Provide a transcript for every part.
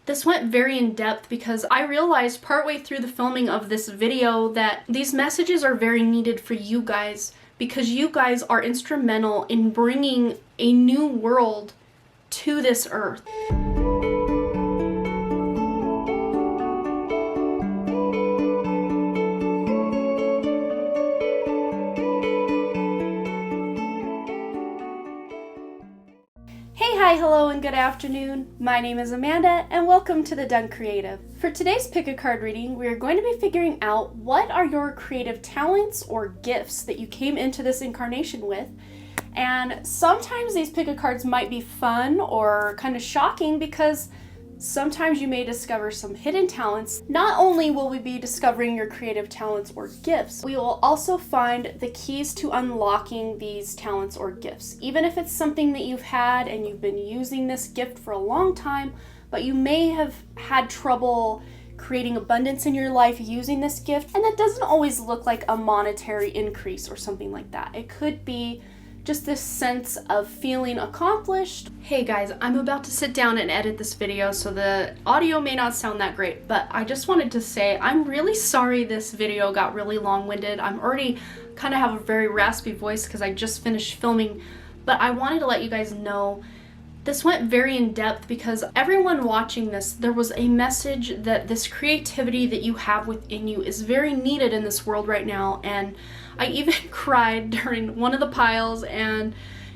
This went very in depth because I realized partway through the filming of this video that these messages are very needed for you guys because you guys are instrumental in bringing a new world to this earth. Hi, hello, and good afternoon. My name is Amanda, and welcome to The Done Creative. For today's pick a card reading, we are going to be figuring out what are your creative talents or gifts that you came into this incarnation with. And sometimes these pick a cards might be fun or kind of shocking because sometimes you may discover some hidden talents. Not only will we be discovering your creative talents or gifts, we will also find the keys to unlocking these talents or gifts. Even if it's something that you've had and you've been using this gift for a long time, but you may have had trouble creating abundance in your life using this gift, and that doesn't always look like a monetary increase or something like that. It could be just this sense of feeling accomplished. Hey guys, I'm about to sit down and edit this video, so the audio may not sound that great, but I just wanted to say I'm really sorry this video got really long-winded. I'm already kind of have a very raspy voice because I just finished filming, but I wanted to let you guys know this went very in depth because everyone watching this, there was a message that this creativity that you have within you is very needed in this world right now. And I even cried during one of the piles, and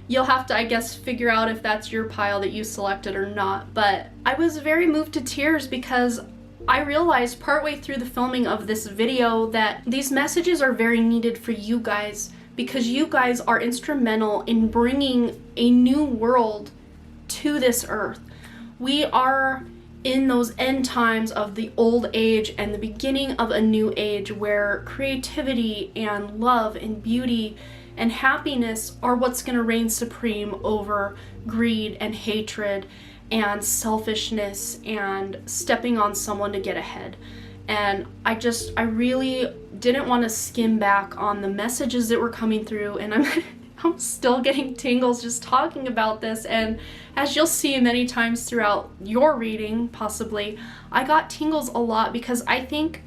you'll have to, I guess, figure out if that's your pile that you selected or not. But I was very moved to tears because I realized partway through the filming of this video that these messages are very needed for you guys because you guys are instrumental in bringing a new world to this earth. We are in those end times of the old age and the beginning of a new age where creativity and love and beauty and happiness are what's going to reign supreme over greed and hatred and selfishness and stepping on someone to get ahead. And I really didn't want to skim back on the messages that were coming through, and I'm still getting tingles just talking about this, and as you'll see many times throughout your reading, possibly, I got tingles a lot because I think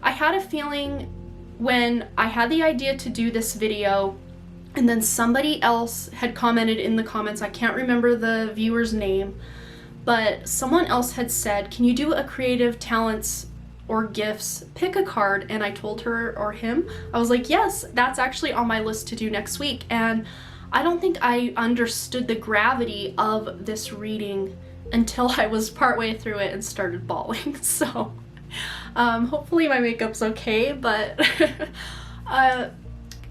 I had a feeling when I had the idea to do this video, and then somebody else had commented in the comments, I can't remember the viewer's name, but someone else had said, can you do a creative talents or gifts pick a card? And I told her or him, I was like, yes, that's actually on my list to do next week. And I don't think I understood the gravity of this reading until I was partway through it and started bawling. So hopefully my makeup's okay, but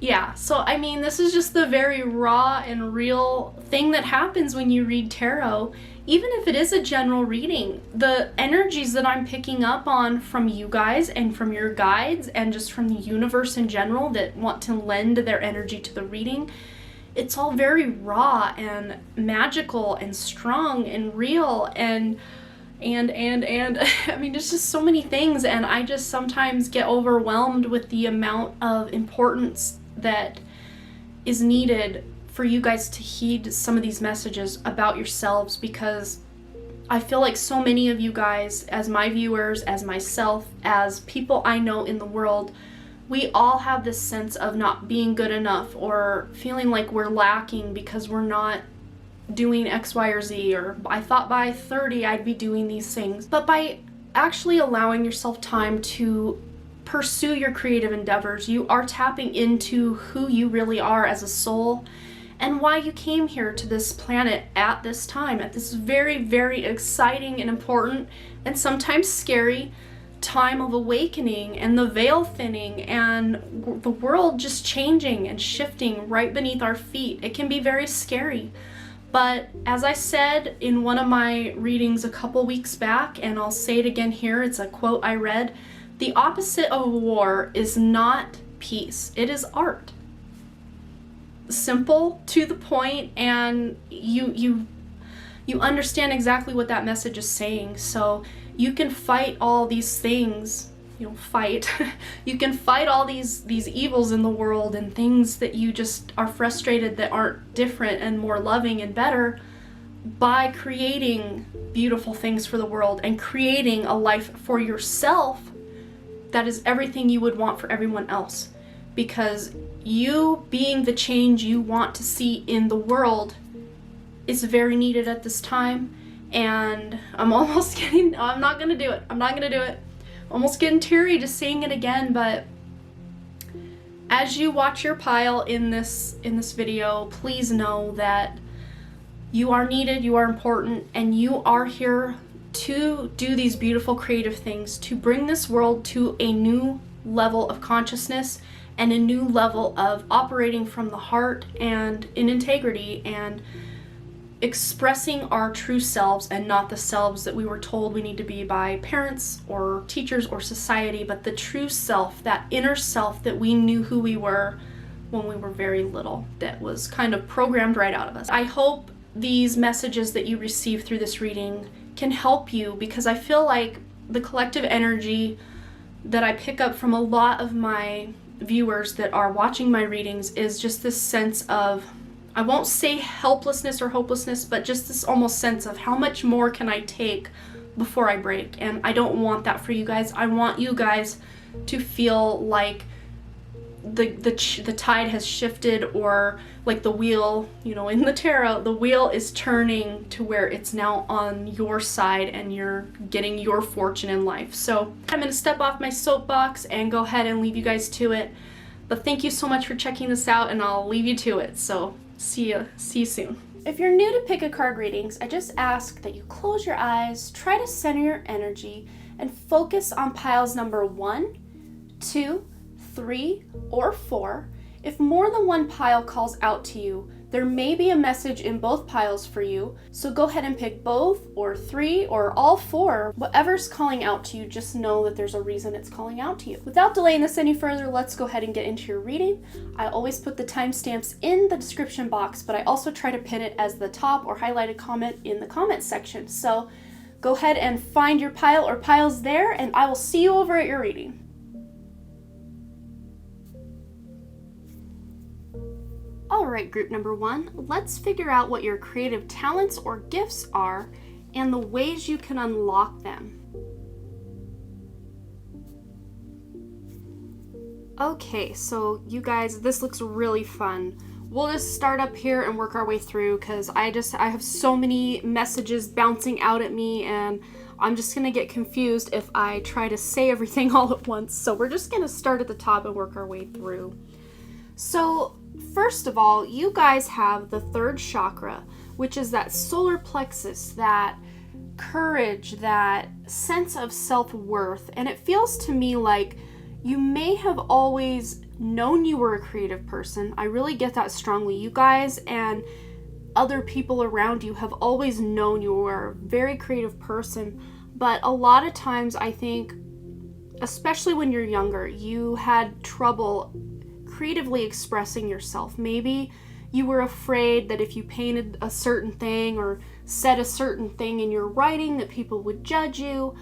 yeah, so I mean, this is just the very raw and real thing that happens when you read tarot. Even if it is a general reading, the energies that I'm picking up on from you guys and from your guides and just from the universe in general that want to lend their energy to the reading, it's all very raw and magical and strong and real and I mean, there's just so many things, and I just sometimes get overwhelmed with the amount of importance that is needed for you guys to heed some of these messages about yourselves, because I feel like so many of you guys, as my viewers, as myself, as people I know in the world, we all have this sense of not being good enough or feeling like we're lacking because we're not doing X, Y, or Z, or I thought by 30 I'd be doing these things. But by actually allowing yourself time to pursue your creative endeavors, you are tapping into who you really are as a soul and why you came here to this planet at this time, at this very, very exciting and important and sometimes scary time of awakening and the veil thinning and the world just changing and shifting right beneath our feet. It can be very scary. But as I said in one of my readings a couple weeks back, and I'll say it again here, it's a quote I read, the opposite of war is not peace, it is art. Simple, to the point, and you understand exactly what that message is saying. So you can fight all these things, you can fight all these evils in the world and things that you just are frustrated that aren't different and more loving and better, by creating beautiful things for the world and creating a life for yourself that is everything you would want for everyone else. Because you being the change you want to see in the world is very needed at this time. And I'm almost getting, I'm not gonna do it. Almost getting teary just saying it again, but as you watch your pile in this video, please know that you are needed, you are important, and you are here to do these beautiful creative things, to bring this world to a new level of consciousness and a new level of operating from the heart and in integrity and expressing our true selves and not the selves that we were told we need to be by parents or teachers or society, but the true self, that inner self that we knew who we were when we were very little, that was kind of programmed right out of us. I hope these messages that you receive through this reading can help you, because I feel like the collective energy that I pick up from a lot of my viewers that are watching my readings is just this sense of, I won't say helplessness or hopelessness, but just this almost sense of how much more can I take before I break. And I don't want that for you guys. I want you guys to feel like the tide has shifted, or like the wheel, you know, in the tarot, the wheel is turning to where it's now on your side and you're getting your fortune in life. So I'm going to step off my soapbox and go ahead and leave you guys to it. But thank you so much for checking this out, and I'll leave you to it. So see you soon. If you're new to Pick a Card readings, I just ask that you close your eyes, try to center your energy, and focus on piles number 1, 2, 3, or 4. If more than one pile calls out to you, there may be a message in both piles for you, so go ahead and pick both, or 3, or all 4. Whatever's calling out to you, just know that there's a reason it's calling out to you. Without delaying this any further, let's go ahead and get into your reading. I always put the timestamps in the description box, but I also try to pin it as the top or highlighted comment in the comment section. So go ahead and find your pile or piles there, and I will see you over at your reading. Alright, group number 1, let's figure out what your creative talents or gifts are and the ways you can unlock them. Okay, so you guys, this looks really fun. We'll just start up here and work our way through, because I have so many messages bouncing out at me, and I'm just gonna get confused if I try to say everything all at once. So we're just gonna start at the top and work our way through. So first of all, you guys have the 3rd chakra, which is that solar plexus, that courage, that sense of self-worth. And it feels to me like you may have always known you were a creative person. I really get that strongly. You guys and other people around you have always known you were a very creative person. But a lot of times, I think, especially when you're younger, you had trouble creatively expressing yourself. Maybe you were afraid that if you painted a certain thing or said a certain thing in your writing that people would judge you,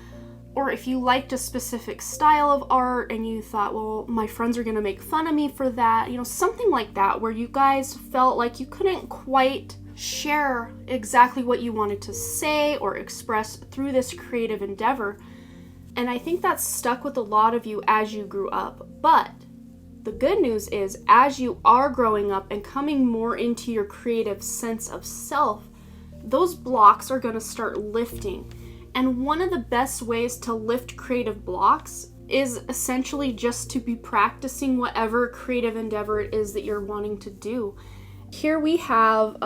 or if you liked a specific style of art and you thought, well, my friends are going to make fun of me for that, you know, something like that, where you guys felt like you couldn't quite share exactly what you wanted to say or express through this creative endeavor. And I think that's stuck with a lot of you as you grew up. But the good news is, as you are growing up and coming more into your creative sense of self, those blocks are going to start lifting. And one of the best ways to lift creative blocks is essentially just to be practicing whatever creative endeavor it is that you're wanting to do. Here we have,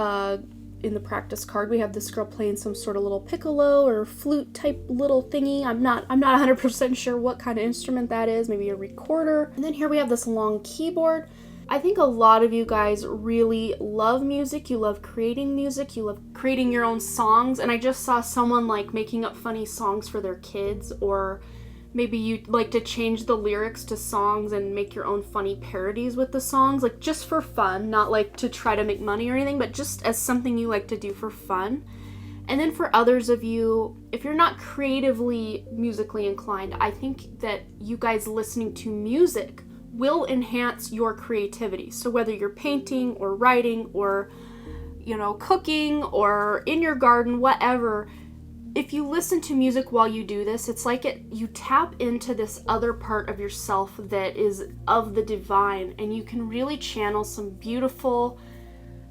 in the practice card, we have this girl playing some sort of little piccolo or flute type little thingy. I'm not 100% sure what kind of instrument that is, maybe a recorder. And then here we have this long keyboard. I think a lot of you guys really love music. You love creating music. You love creating your own songs. And I just saw someone like making up funny songs for their kids, or maybe you'd like to change the lyrics to songs and make your own funny parodies with the songs, like just for fun, not like to try to make money or anything, but just as something you like to do for fun. And then for others of you, if you're not creatively musically inclined, I think that you guys listening to music will enhance your creativity. So whether you're painting or writing or cooking or in your garden, whatever, if you listen to music while you do this, it's like you tap into this other part of yourself that is of the divine, and you can really channel some beautiful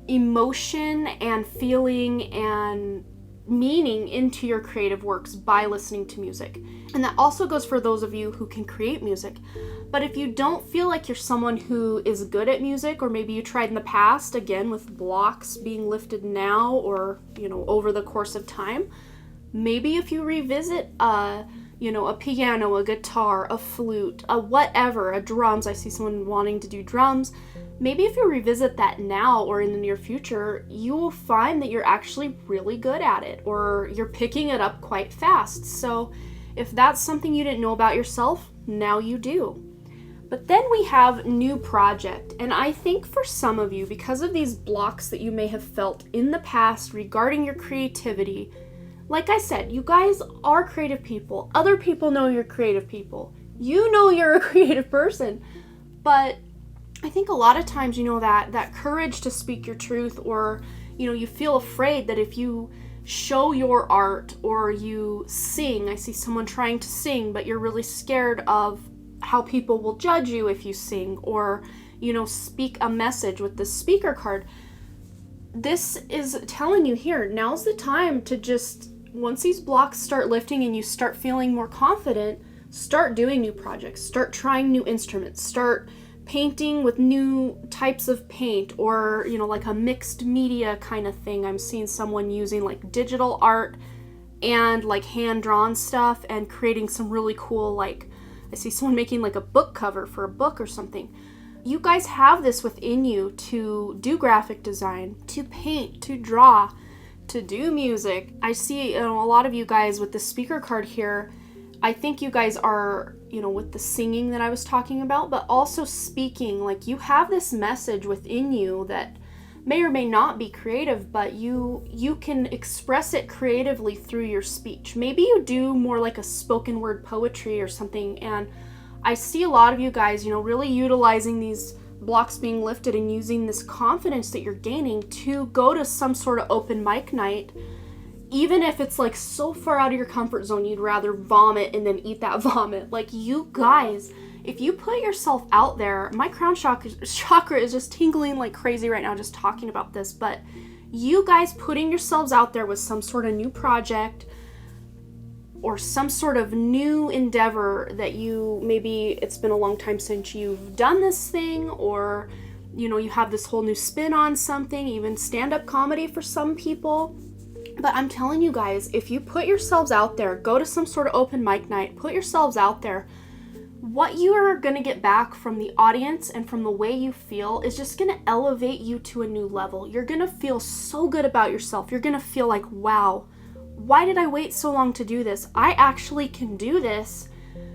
emotion and feeling and meaning into your creative works by listening to music. And that also goes for those of you who can create music. But if you don't feel like you're someone who is good at music, or maybe you tried in the past, again with blocks being lifted now or over the course of time, maybe if you revisit a piano, a guitar, a flute, a whatever, a drums, I see someone wanting to do drums, maybe if you revisit that now or in the near future, you will find that you're actually really good at it, or you're picking it up quite fast. So if that's something you didn't know about yourself, now you do. But then we have new project, and I think for some of you, because of these blocks that you may have felt in the past regarding your creativity, like I said, you guys are creative people. Other people know you're creative people. You know you're a creative person. But I think a lot of times, that courage to speak your truth, or, you feel afraid that if you show your art or you sing, I see someone trying to sing, but you're really scared of how people will judge you if you sing, or, speak a message with the speaker card. This is telling you here, now's the time to just, once these blocks start lifting and you start feeling more confident, start doing new projects, start trying new instruments, start painting with new types of paint, or, like a mixed media kind of thing. I'm seeing someone using like digital art and like hand-drawn stuff and creating some really cool, like, I see someone making like a book cover for a book or something. You guys have this within you to do graphic design, to paint, to draw, to do music. I see a lot of you guys with the speaker card here. I think you guys are, with the singing that I was talking about, but also speaking. Like, you have this message within you that may or may not be creative, but you can express it creatively through your speech. Maybe you do more like a spoken word poetry or something, and I see a lot of you guys, really utilizing these blocks being lifted and using this confidence that you're gaining to go to some sort of open mic night, even if it's like so far out of your comfort zone you'd rather vomit and then eat that vomit. Like, you guys, if you put yourself out there, my crown chakra is just tingling like crazy right now just talking about this, but you guys putting yourselves out there with some sort of new project or some sort of new endeavor that maybe it's been a long time since you've done this thing, or you have this whole new spin on something, even stand-up comedy for some people. But I'm telling you guys, if you put yourselves out there, go to some sort of open mic night, put yourselves out there, what you are going to get back from the audience and from the way you feel is just going to elevate you to a new level. You're going to feel so good about yourself. You're going to feel like, wow, why did I wait so long to do this? I actually can do this.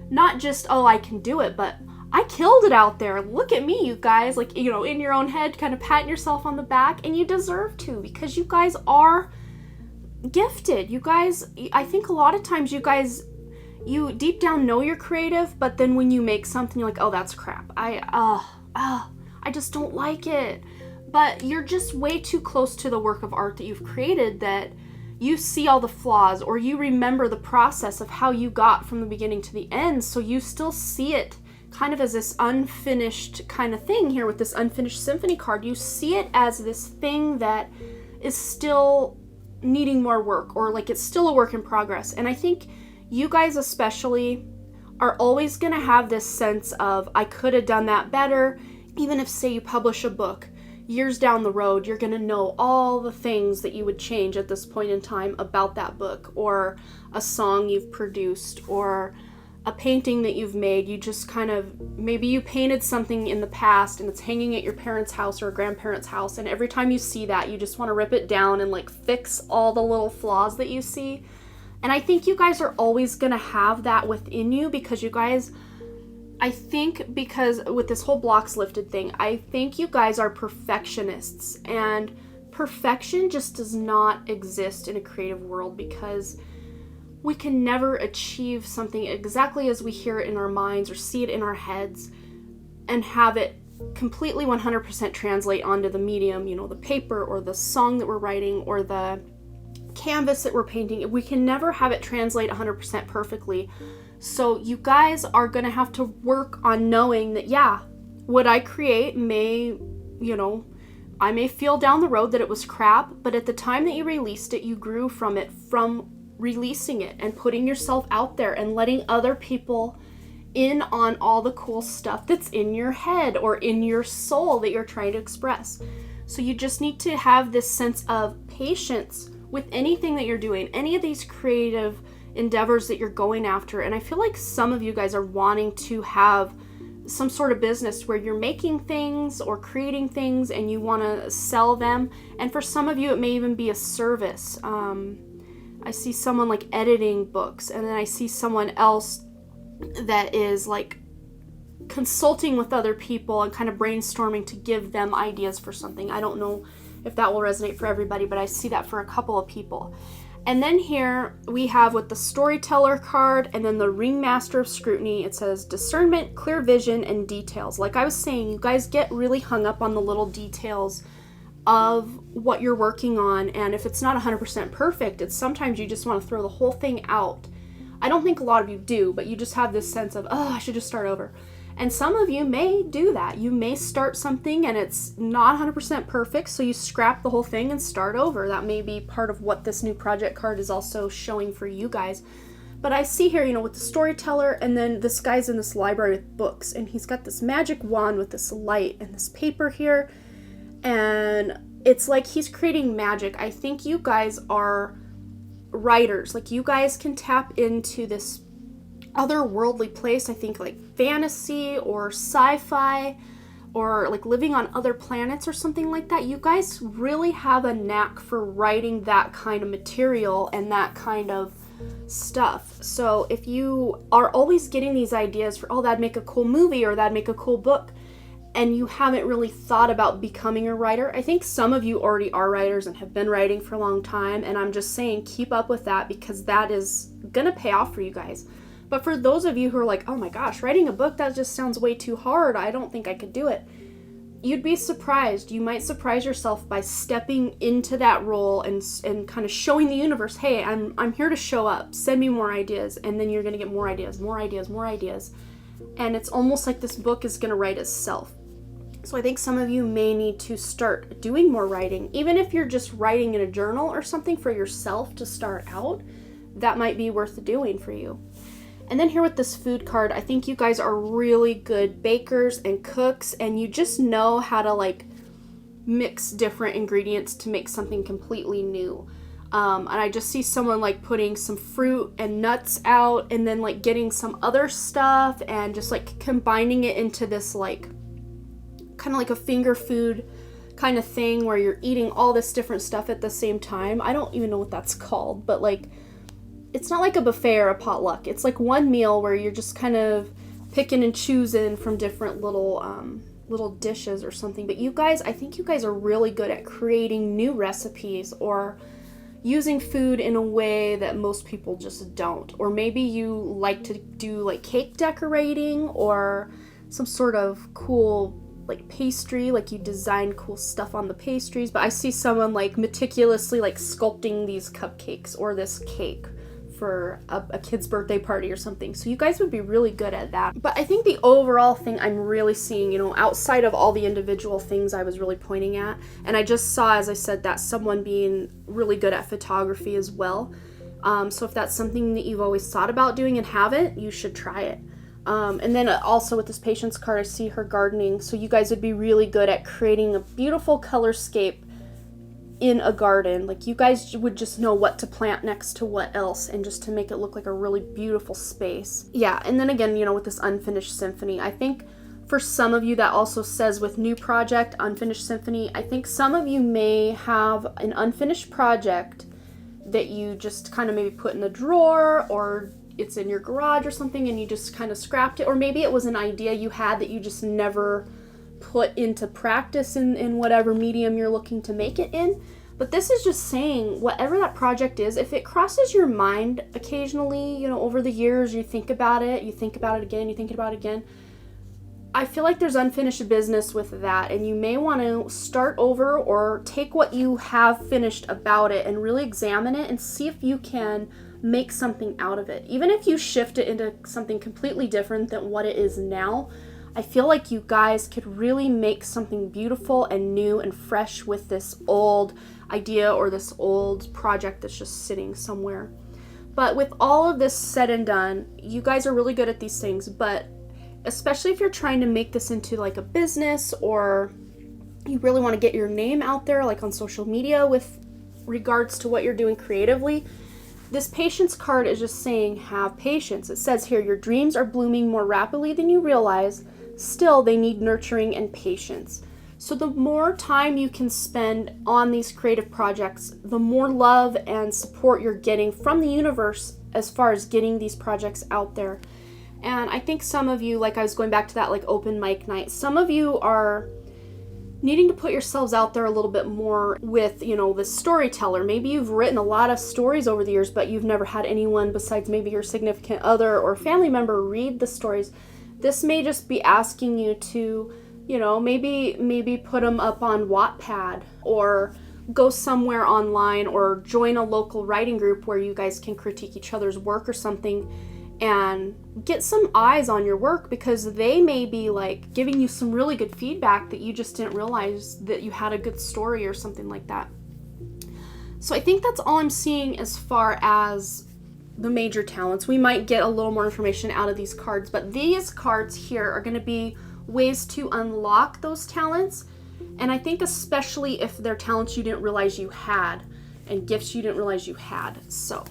Not just, oh, I can do it, but I killed it out there. Look at me, you guys. Like, in your own head, kind of patting yourself on the back, and you deserve to, because you guys are gifted. You guys, I think a lot of times you guys, you deep down know you're creative, but then when you make something, you're like, oh, that's crap. I just don't like it. But you're just way too close to the work of art that you've created that you see all the flaws, or you remember the process of how you got from the beginning to the end, so you still see it kind of as this unfinished kind of thing here with this unfinished symphony card. You see it as this thing that is still needing more work, or like it's still a work in progress. And I think you guys especially are always going to have this sense of, I could have done that better. Even if, say, you publish a book, years down the road, you're going to know all the things that you would change at this point in time about that book, or a song you've produced, or a painting that you've made. You just kind of, maybe you painted something in the past and it's hanging at your parents' house or a grandparents' house, and every time you see that, you just want to rip it down and like fix all the little flaws that you see. And I think you guys are always going to have that within you, because you guys, I think, because with this whole blocks lifted thing, I think you guys are perfectionists, and perfection just does not exist in a creative world, because we can never achieve something exactly as we hear it in our minds or see it in our heads and have it completely 100% translate onto the medium, you know, the paper or the song that we're writing or the canvas that we're painting. We can never have it translate 100% perfectly. So you guys are going to have to work on knowing that, yeah, what I create may, you know, I may feel down the road that it was crap, but at the time that you released it, you grew from it, from releasing it and putting yourself out there and letting other people in on all the cool stuff that's in your head or in your soul that you're trying to express. So you just need to have this sense of patience with anything that you're doing, any of these creative endeavors that you're going after. And I feel like some of you guys are wanting to have some sort of business where you're making things or creating things and you want to sell them. And for some of you, it may even be a service. I see someone like editing books, and then I see someone else that is like consulting with other people and kind of brainstorming to give them ideas for something. I don't know if that will resonate for everybody, but I see that for a couple of people. And then here we have with the storyteller card and then the ringmaster of scrutiny, it says discernment, clear vision, and details. Like I was saying, you guys get really hung up on the little details of what you're working on, and if it's not 100% perfect, it's sometimes you just want to throw the whole thing out. I don't think a lot of you do, but you just have this sense of, oh, I should just start over. And some of you may do that. You may start something and it's not 100% perfect, so you scrap the whole thing and start over. That may be part of what this new project card is also showing for you guys. But I see here, you know, with the storyteller, and then this guy's in this library with books, and he's got this magic wand with this light and this paper here, and it's like he's creating magic. I think you guys are writers. Like, you guys can tap into this otherworldly place. I think like fantasy or sci-fi or like living on other planets or something like that. You guys really have a knack for writing that kind of material and that kind of stuff. So if you are always getting these ideas for, oh, that'd make a cool movie or that'd make a cool book, and you haven't really thought about becoming a writer, I think some of you already are writers and have been writing for a long time, and I'm just saying keep up with that because that is gonna pay off for you guys. But for those of you who are like, oh my gosh, writing a book, that just sounds way too hard, I don't think I could do it, you'd be surprised. You might surprise yourself by stepping into that role and kind of showing the universe, hey, I'm here to show up, send me more ideas, and then you're gonna get more ideas, and it's almost like this book is gonna write itself. So I think some of you may need to start doing more writing, even if you're just writing in a journal or something for yourself to start out. That might be worth doing for you. And then here with this food card, I think you guys are really good bakers and cooks, and you just know how to like mix different ingredients to make something completely new. And I just see someone like putting some fruit and nuts out and then like getting some other stuff and just like combining it into this like kind of like a finger food kind of thing where you're eating all this different stuff at the same time. I don't even know what that's called, but like it's not like a buffet or a potluck. It's like one meal where you're just kind of picking and choosing from different little dishes or something. But you guys, I think you guys are really good at creating new recipes or using food in a way that most people just don't. Or maybe you like to do like cake decorating or some sort of cool like pastry, like you design cool stuff on the pastries. But I see someone like meticulously like sculpting these cupcakes or this cake for a kid's birthday party or something. So you guys would be really good at that. But I think the overall thing I'm really seeing, you know, outside of all the individual things I was really pointing at, and I just saw, as I said, that someone being really good at photography as well. So if that's something that you've always thought about doing and haven't, you should try it. And then also with this patience card, I see her gardening. So you guys would be really good at creating a beautiful colorscape in a garden. Like you guys would just know what to plant next to what else and just to make it look like a really beautiful space. Yeah, and then again, you know, with this unfinished symphony, I think for some of you that also says with new project, unfinished symphony, I think some of you may have an unfinished project that you just kind of maybe put in a drawer or it's in your garage or something and you just kind of scrapped it, or maybe it was an idea you had that you just never put into practice in whatever medium you're looking to make it in. But this is just saying whatever that project is, if it crosses your mind occasionally, you know, over the years, you think about it again, I feel like there's unfinished business with that, and you may want to start over or take what you have finished about it and really examine it and see if you can make something out of it. Even if you shift it into something completely different than what it is now, I feel like you guys could really make something beautiful and new and fresh with this old idea or this old project that's just sitting somewhere. But with all of this said and done, you guys are really good at these things, but especially if you're trying to make this into like a business, or you really want to get your name out there like on social media with regards to what you're doing creatively, this patience card is just saying have patience. It says here, your dreams are blooming more rapidly than you realize. Still, they need nurturing and patience. So the more time you can spend on these creative projects, the more love and support you're getting from the universe as far as getting these projects out there. And I think some of you, like I was going back to that like open mic night, some of you are needing to put yourselves out there a little bit more with, the storyteller. Maybe you've written a lot of stories over the years, but you've never had anyone besides maybe your significant other or family member read the stories. This may just be asking you to, maybe put them up on Wattpad, or go somewhere online, or join a local writing group where you guys can critique each other's work or something, and get some eyes on your work, because they may be like giving you some really good feedback that you just didn't realize that you had a good story or something like that. So I think that's all I'm seeing as far as the major talents. We might get a little more information out of these cards, but these cards here are going to be ways to unlock those talents. And I think especially if they're talents you didn't realize you had and gifts you didn't realize you had. So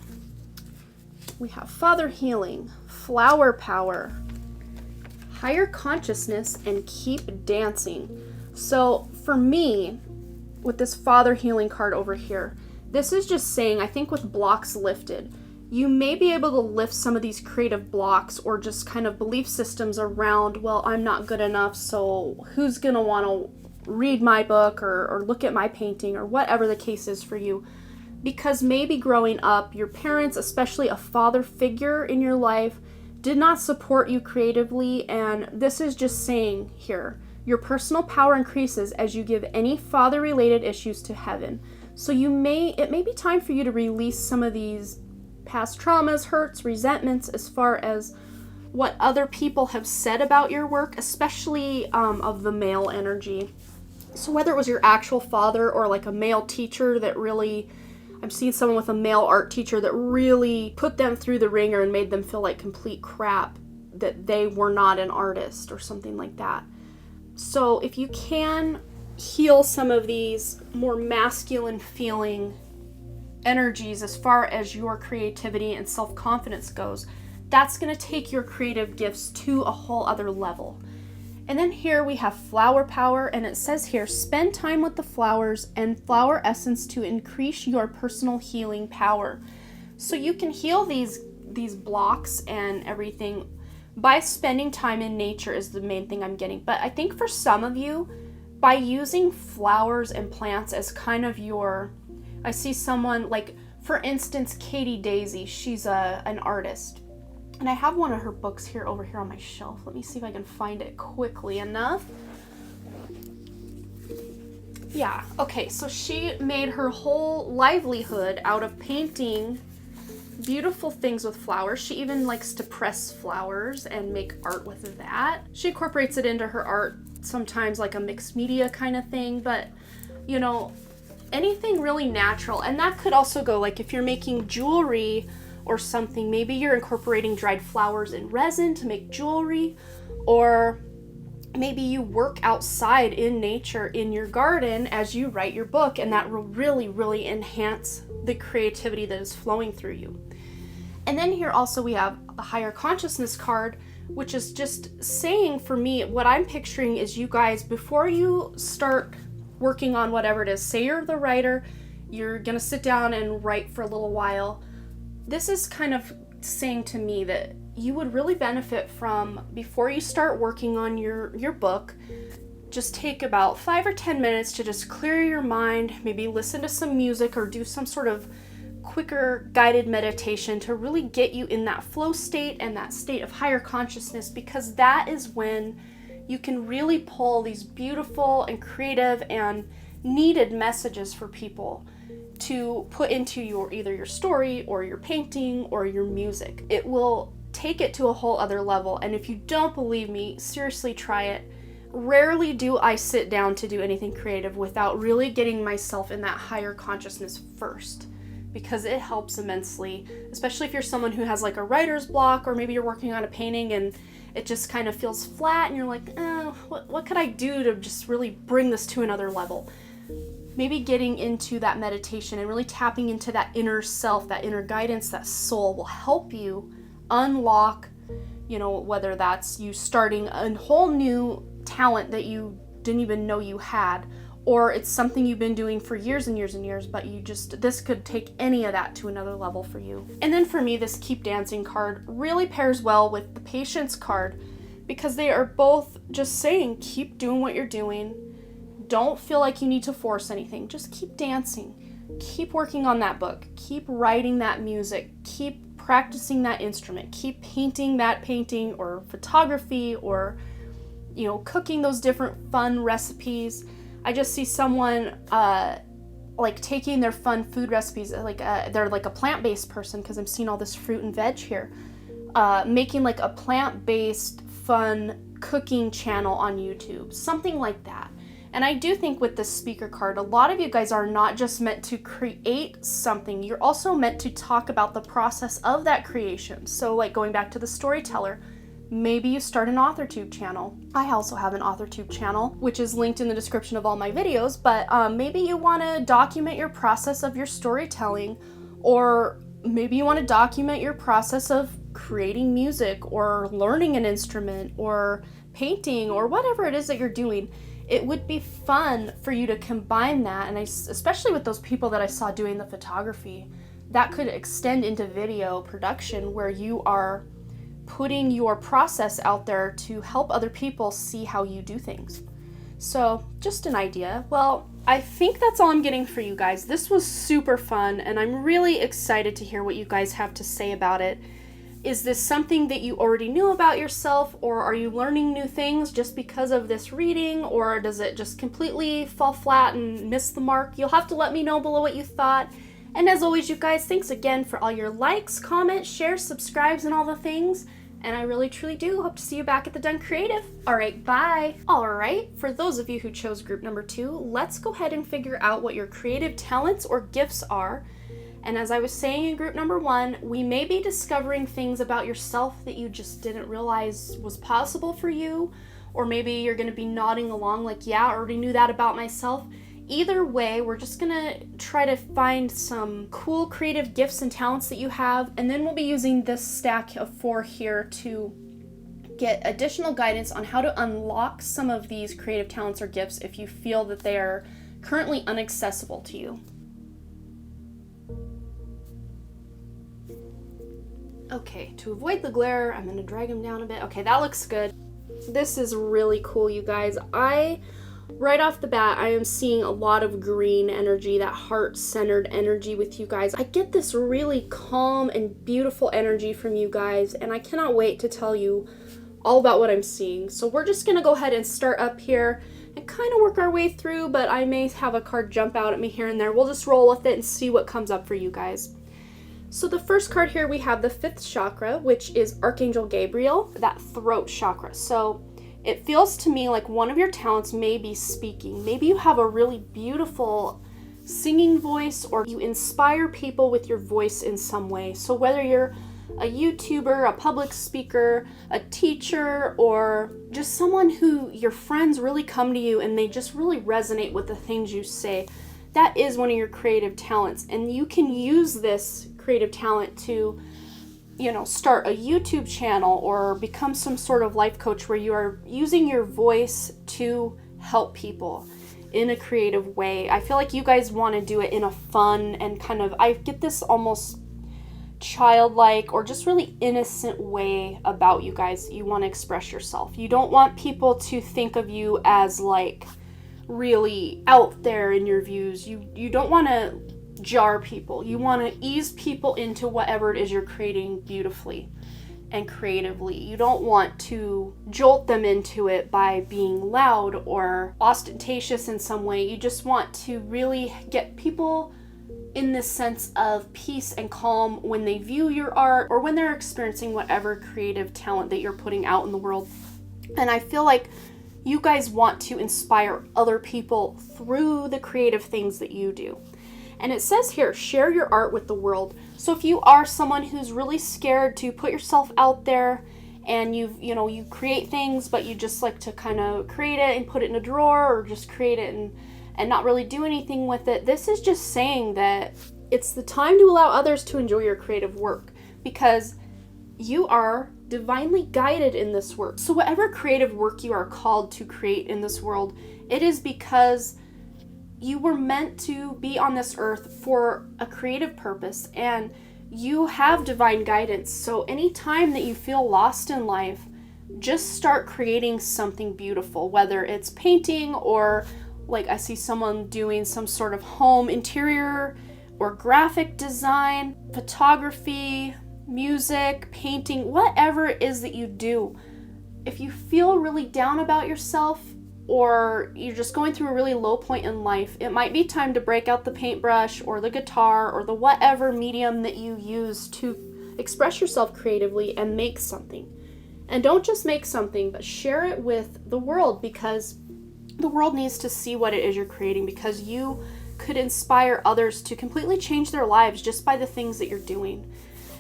we have Father Healing, Flower Power, Higher Consciousness, and Keep Dancing. So for me, with this Father Healing card over here, this is just saying, I think with blocks lifted, you may be able to lift some of these creative blocks or just kind of belief systems around, well, I'm not good enough, so who's going to want to read my book or look at my painting, or whatever the case is for you. Because maybe growing up, your parents, especially a father figure in your life, did not support you creatively, and this is just saying here, your personal power increases as you give any father-related issues to heaven. So it may be time for you to release some of these past traumas, hurts, resentments, as far as what other people have said about your work, especially of the male energy. So whether it was your actual father or like a male teacher that really, I've seen someone with a male art teacher that really put them through the ringer and made them feel like complete crap, that they were not an artist or something like that. So if you can heal some of these more masculine feeling energies as far as your creativity and self-confidence goes, that's going to take your creative gifts to a whole other level. And then here we have Flower Power, and it says here, spend time with the flowers and flower essence to increase your personal healing power. So you can heal these blocks and everything by spending time in nature is the main thing I'm getting. But I think for some of you, by using flowers and plants as kind of I see someone like, for instance, Katie Daisy, she's an artist. And I have one of her books over here on my shelf. Let me see if I can find it quickly enough. Yeah, okay, so she made her whole livelihood out of painting beautiful things with flowers. She even likes to press flowers and make art with that. She incorporates it into her art sometimes, like a mixed media kind of thing, but anything really natural. And that could also go like if you're making jewelry or something, maybe you're incorporating dried flowers and resin to make jewelry, or maybe you work outside in nature in your garden as you write your book, and that will really, really enhance the creativity that is flowing through you. And then here also we have the Higher Consciousness card, which is just saying, for me, what I'm picturing is you guys, before you start working on whatever it is, say you're the writer, you're gonna sit down and write for a little while. This is kind of saying to me that you would really benefit from, before you start working on your book, just take about 5 or 10 minutes to just clear your mind, maybe listen to some music or do some sort of quicker guided meditation to really get you in that flow state and that state of higher consciousness, because that is when you can really pull these beautiful and creative and needed messages for people to put into either your story or your painting or your music. It will take it to a whole other level. And if you don't believe me, seriously try it. Rarely do I sit down to do anything creative without really getting myself in that higher consciousness first, because it helps immensely, especially if you're someone who has like a writer's block, or maybe you're working on a painting and it just kind of feels flat and you're like, oh, what could I do to just really bring this to another level? Maybe getting into that meditation and really tapping into that inner self, that inner guidance, that soul will help you unlock, whether that's you starting a whole new talent that you didn't even know you had, or it's something you've been doing for years and years and years, but this could take any of that to another level for you. And then for me, this Keep Dancing card really pairs well with the Patience card, because they are both just saying, keep doing what you're doing. Don't feel like you need to force anything. Just keep dancing. Keep working on that book. Keep writing that music. Keep practicing that instrument. Keep painting that painting, or photography, or cooking those different fun recipes. I just see someone like taking their fun food recipes, they're like a plant-based person, because I'm seeing all this fruit and veg here, making like a plant-based fun cooking channel on YouTube, something like that. And I do think with this speaker card, a lot of you guys are not just meant to create something, you're also meant to talk about the process of that creation. So like going back to the storyteller, maybe you start an AuthorTube channel. I also have an AuthorTube channel, which is linked in the description of all my videos, but maybe you want to document your process of your storytelling, or maybe you want to document your process of creating music, or learning an instrument, or painting, or whatever it is that you're doing. It would be fun for you to combine that, and especially with those people that I saw doing the photography, that could extend into video production, where you are putting your process out there to help other people see how you do things. So just an idea. Well, I think that's all I'm getting for you guys. This was super fun, and I'm really excited to hear what you guys have to say about it. Is this something that you already knew about yourself, or are you learning new things just because of this reading, or does it just completely fall flat and miss the mark? You'll have to let me know below what you thought. And as always, you guys, thanks again for all your likes, comments, shares, subscribes, and all the things. And I really truly do hope to see you back at the Done Creative. All right, bye. All right, for those of you who chose group number 2, let's go ahead and figure out what your creative talents or gifts are. And as I was saying in group number 1, we may be discovering things about yourself that you just didn't realize was possible for you, or maybe you're going to be nodding along like, yeah, I already knew that about myself. Either way, we're just going to try to find some cool creative gifts and talents that you have, and then we'll be using this stack of 4 here to get additional guidance on how to unlock some of these creative talents or gifts if you feel that they are currently inaccessible to you. Okay, to avoid the glare, I'm going to drag them down a bit. Okay, that looks good. This is really cool, you guys. Right off the bat, I am seeing a lot of green energy, that heart-centered energy with you guys. I get this really calm and beautiful energy from you guys, and I cannot wait to tell you all about what I'm seeing. So we're just going to go ahead and start up here and kind of work our way through, but I may have a card jump out at me here and there. We'll just roll with it and see what comes up for you guys. So the first card here, we have the 5th chakra, which is Archangel Gabriel, that throat chakra. So it feels to me like one of your talents may be speaking. Maybe you have a really beautiful singing voice, or you inspire people with your voice in some way. So whether you're a YouTuber, a public speaker, a teacher, or just someone who your friends really come to you and they just really resonate with the things you say, that is one of your creative talents. And you can use this creative talent to, start a YouTube channel or become some sort of life coach where you are using your voice to help people in a creative way. I feel like you guys want to do it in a fun and kind of, I get this almost childlike or just really innocent way about you guys. You want to express yourself. You don't want people to think of you as like really out there in your views. You don't want to jar people. You want to ease people into whatever it is you're creating beautifully. and creatively. You don't want to jolt them into it by being loud or ostentatious in some way. You just want to really get people in this sense of peace and calm when they view your art or when they're experiencing whatever creative talent that you're putting out in the world. And I feel like you guys want to inspire other people through the creative things that you do. And it says here, share your art with the world. So if you are someone who's really scared to put yourself out there and you create things, but you just like to kind of create it and put it in a drawer or just create it and not really do anything with it, this is just saying that it's the time to allow others to enjoy your creative work because you are divinely guided in this work. So whatever creative work you are called to create in this world, it is because you were meant to be on this earth for a creative purpose and you have divine guidance. So anytime that you feel lost in life, just start creating something beautiful, whether it's painting or like I see someone doing some sort of home interior or graphic design, photography, music, painting, whatever it is that you do. If you feel really down about yourself or you're just going through a really low point in life, it might be time to break out the paintbrush or the guitar or the whatever medium that you use to express yourself creatively and make something. And don't just make something, but share it with the world because the world needs to see what it is you're creating because you could inspire others to completely change their lives just by the things that you're doing.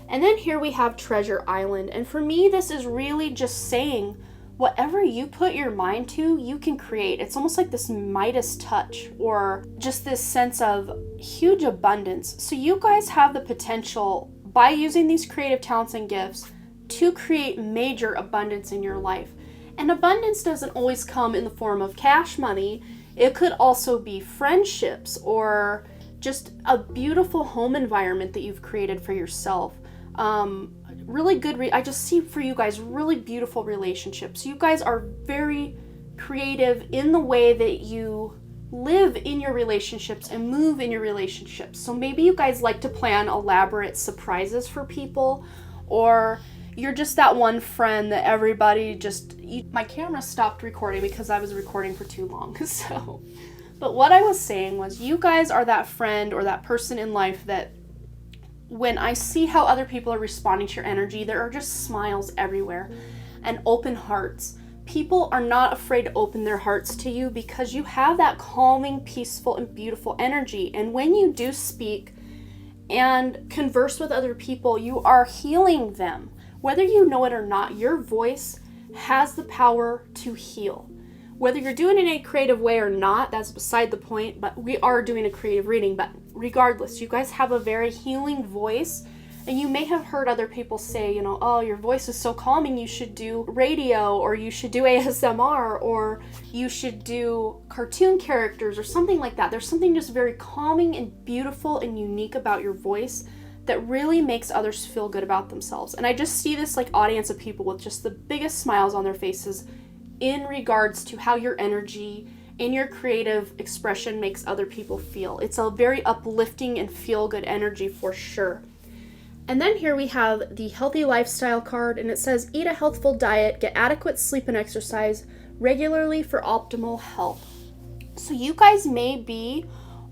And then here we have Treasure Island. And for me, this is really just saying whatever you put your mind to, you can create. It's almost like this Midas touch or just this sense of huge abundance. So you guys have the potential by using these creative talents and gifts to create major abundance in your life. And abundance doesn't always come in the form of cash money. It could also be friendships or just a beautiful home environment that you've created for yourself. Really good, I just see for you guys really beautiful relationships. You guys are very creative in the way that you live in your relationships and move in your relationships. So maybe you guys like to plan elaborate surprises for people, or you're just that one friend that everybody my camera stopped recording because I was recording for too long. So, but what I was saying was you guys are that friend or that person in life that when I see how other people are responding to your energy, there are just smiles everywhere and open hearts. People are not afraid to open their hearts to you because you have that calming, peaceful, and beautiful energy. And when you do speak and converse with other people, you are healing them. Whether you know it or not, your voice has the power to heal. Whether you're doing it in a creative way or not, that's beside the point, but we are doing a creative reading. But regardless, you guys have a very healing voice, and you may have heard other people say, oh, your voice is so calming, you should do radio, or you should do ASMR, or you should do cartoon characters, or something like that. There's something just very calming and beautiful and unique about your voice that really makes others feel good about themselves. And I just see this audience of people with just the biggest smiles on their faces in regards to how your energy and your creative expression makes other people feel. It's a very uplifting and feel-good energy for sure. And then here we have the healthy lifestyle card, and it says, eat a healthful diet, get adequate sleep and exercise regularly for optimal health. So you guys may be,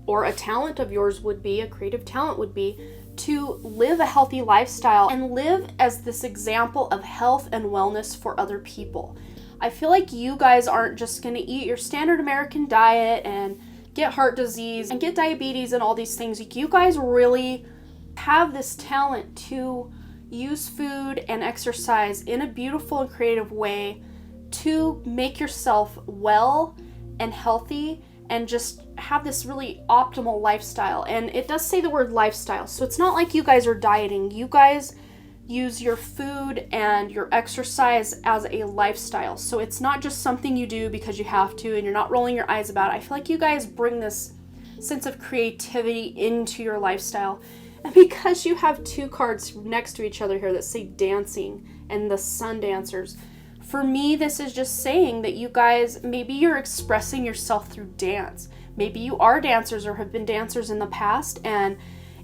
or a talent of yours would be, a creative talent would be, to live a healthy lifestyle and live as this example of health and wellness for other people. I feel like you guys aren't just going to eat your standard American diet and get heart disease and get diabetes and all these things. You guys really have this talent to use food and exercise in a beautiful and creative way to make yourself well and healthy and just have this really optimal lifestyle. And it does say the word lifestyle, so it's not like you guys are dieting. You guys use your food and your exercise as a lifestyle. So it's not just something you do because you have to and you're not rolling your eyes about it. I feel like you guys bring this sense of creativity into your lifestyle. And because you have two cards next to each other here that say dancing and the sun dancers, for me, this is just saying that you guys, maybe you're expressing yourself through dance. Maybe you are dancers or have been dancers in the past, and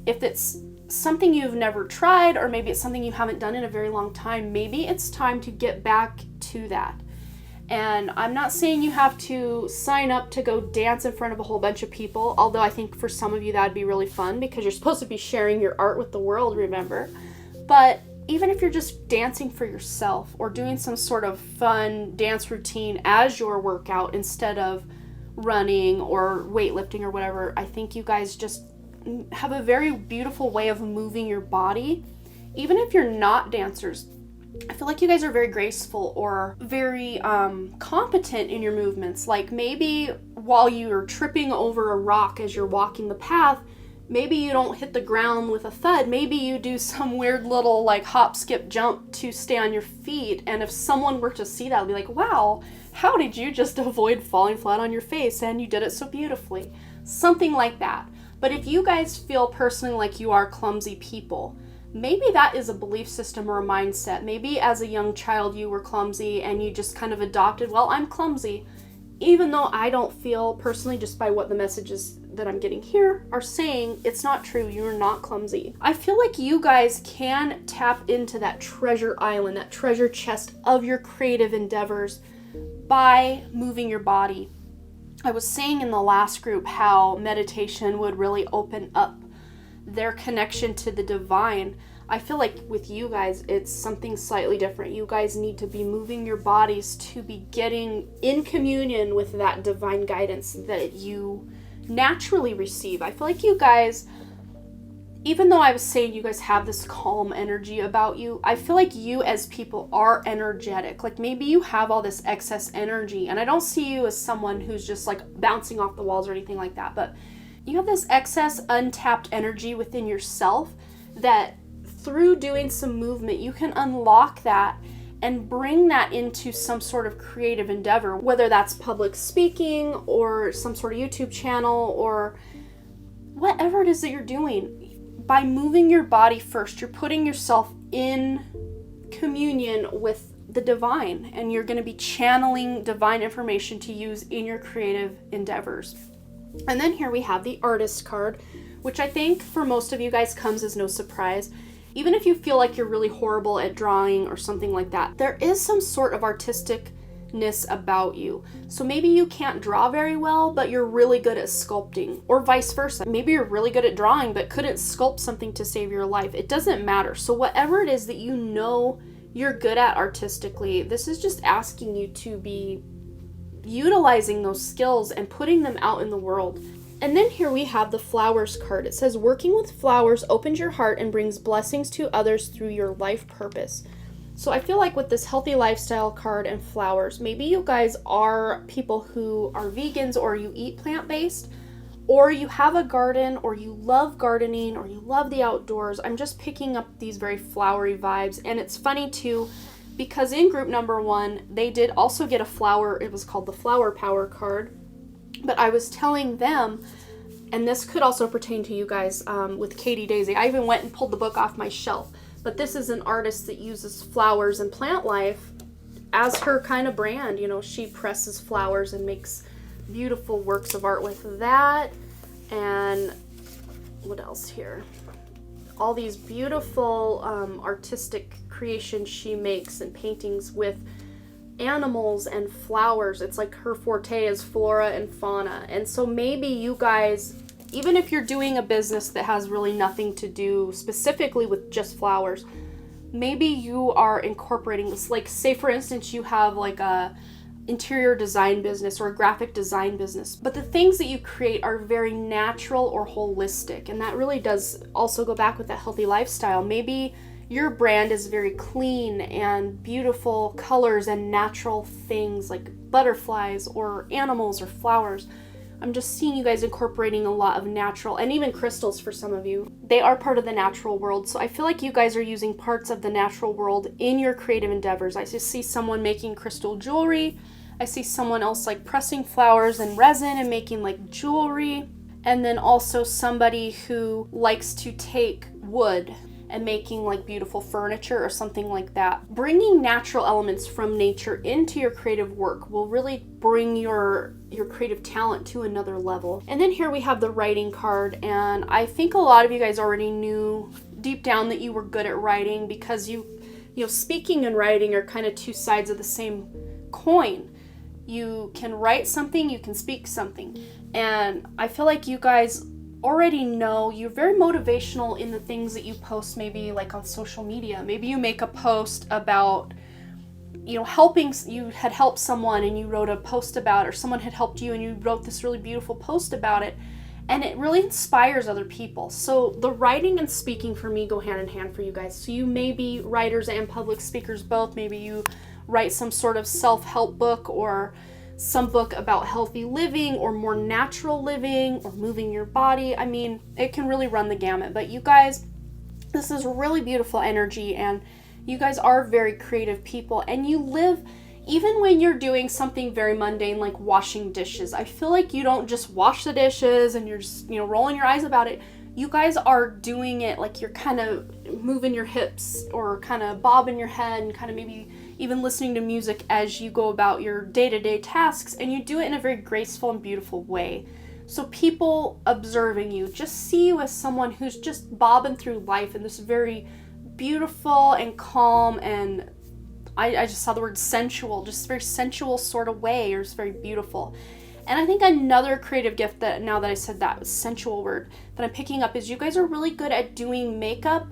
if it's something you've never tried, or maybe it's something you haven't done in a very long time, maybe it's time to get back to that. And I'm not saying you have to sign up to go dance in front of a whole bunch of people, although I think for some of you that'd be really fun because you're supposed to be sharing your art with the world, remember? But even if you're just dancing for yourself or doing some sort of fun dance routine as your workout instead of running or weightlifting or whatever, I think you guys just have a very beautiful way of moving your body. Even if you're not dancers, I feel like you guys are very graceful or very competent in your movements. Like maybe while you're tripping over a rock as you're walking the path, maybe you don't hit the ground with a thud. Maybe you do some weird little like hop, skip, jump to stay on your feet. And if someone were to see that, they'd be like, wow, how did you just avoid falling flat on your face? And you did it so beautifully. Something like that. But if you guys feel personally like you are clumsy people, maybe that is a belief system or a mindset. Maybe as a young child you were clumsy and you just kind of adopted, well, I'm clumsy. Even though I don't feel personally, just by what the messages that I'm getting here are saying, it's not true. You're not clumsy. I feel like you guys can tap into that treasure island, that treasure chest of your creative endeavors by moving your body. I was saying in the last group how meditation would really open up their connection to the divine. I feel like with you guys, it's something slightly different. You guys need to be moving your bodies to be getting in communion with that divine guidance that you naturally receive. I feel like you guys, even though I was saying you guys have this calm energy about you, I feel like you as people are energetic. Like maybe you have all this excess energy, and I don't see you as someone who's just like bouncing off the walls or anything like that, but you have this excess untapped energy within yourself that through doing some movement, you can unlock that and bring that into some sort of creative endeavor, whether that's public speaking or some sort of YouTube channel or whatever it is that you're doing. By moving your body first, you're putting yourself in communion with the divine, and you're going to be channeling divine information to use in your creative endeavors. And then here we have the artist card, which I think for most of you guys comes as no surprise. Even if you feel like you're really horrible at drawing or something like that, there is some sort of artisticness about you. So maybe you can't draw very well, but you're really good at sculpting, or vice versa. Maybe you're really good at drawing, but couldn't sculpt something to save your life. It doesn't matter. So whatever it is that you know you're good at artistically, this is just asking you to be utilizing those skills and putting them out in the world. And then here we have the flowers card. It says, working with flowers opens your heart and brings blessings to others through your life purpose. So I feel like with this healthy lifestyle card and flowers, maybe you guys are people who are vegans, or you eat plant-based, or you have a garden, or you love gardening, or you love the outdoors. I'm just picking up these very flowery vibes. And it's funny too, because in group number 1, they did also get a flower. It was called the Flower Power card. But I was telling them, and this could also pertain to you guys with Katie Daisy. I even went and pulled the book off my shelf. But this is an artist that uses flowers and plant life as her kind of brand. You know, she presses flowers and makes beautiful works of art with that. And what else here? All these beautiful artistic creations she makes and paintings with animals and flowers. It's like her forte is flora and fauna. And so maybe you guys, even if you're doing a business that has really nothing to do specifically with just flowers, maybe you are incorporating this. Like, say for instance, you have like a interior design business or a graphic design business, but the things that you create are very natural or holistic. And that really does also go back with that healthy lifestyle. Maybe your brand is very clean and beautiful colors and natural things like butterflies or animals or flowers. I'm just seeing you guys incorporating a lot of natural, and even crystals for some of you. They are part of the natural world. So I feel like you guys are using parts of the natural world in your creative endeavors. I just see someone making crystal jewelry. I see someone else like pressing flowers and resin and making like jewelry. And then also somebody who likes to take wood and making like beautiful furniture or something like that. Bringing natural elements from nature into your creative work will really bring your creative talent to another level. And then here we have the writing card, and I think a lot of you guys already knew deep down that you were good at writing, because you know, speaking and writing are kind of two sides of the same coin. You can write something, you can speak something. And I feel like you guys already know you're very motivational in the things that you post, maybe like on social media. Maybe you make a post about, you know, you had helped someone and you wrote a post about it, or someone had helped you and you wrote this really beautiful post about it, and it really inspires other people. So the writing and speaking for me go hand in hand for you guys. So you may be writers and public speakers both. Maybe you write some sort of self-help book, or some book about healthy living, or more natural living, or moving your body. I mean, it can really run the gamut. But you guys, this is really beautiful energy, and you guys are very creative people, and you live, even when you're doing something very mundane like washing dishes. I feel like you don't just wash the dishes and you're just, you know, rolling your eyes about it. You guys are doing it like you're kind of moving your hips, or kind of bobbing your head, and kind of maybe even listening to music as you go about your day-to-day tasks, and you do it in a very graceful and beautiful way. So people observing you just see you as someone who's just bobbing through life in this very beautiful and calm, and I just saw the word sensual, just very sensual sort of way, or it's very beautiful. And I think another creative gift that, now that I said that sensual word, that I'm picking up is you guys are really good at doing makeup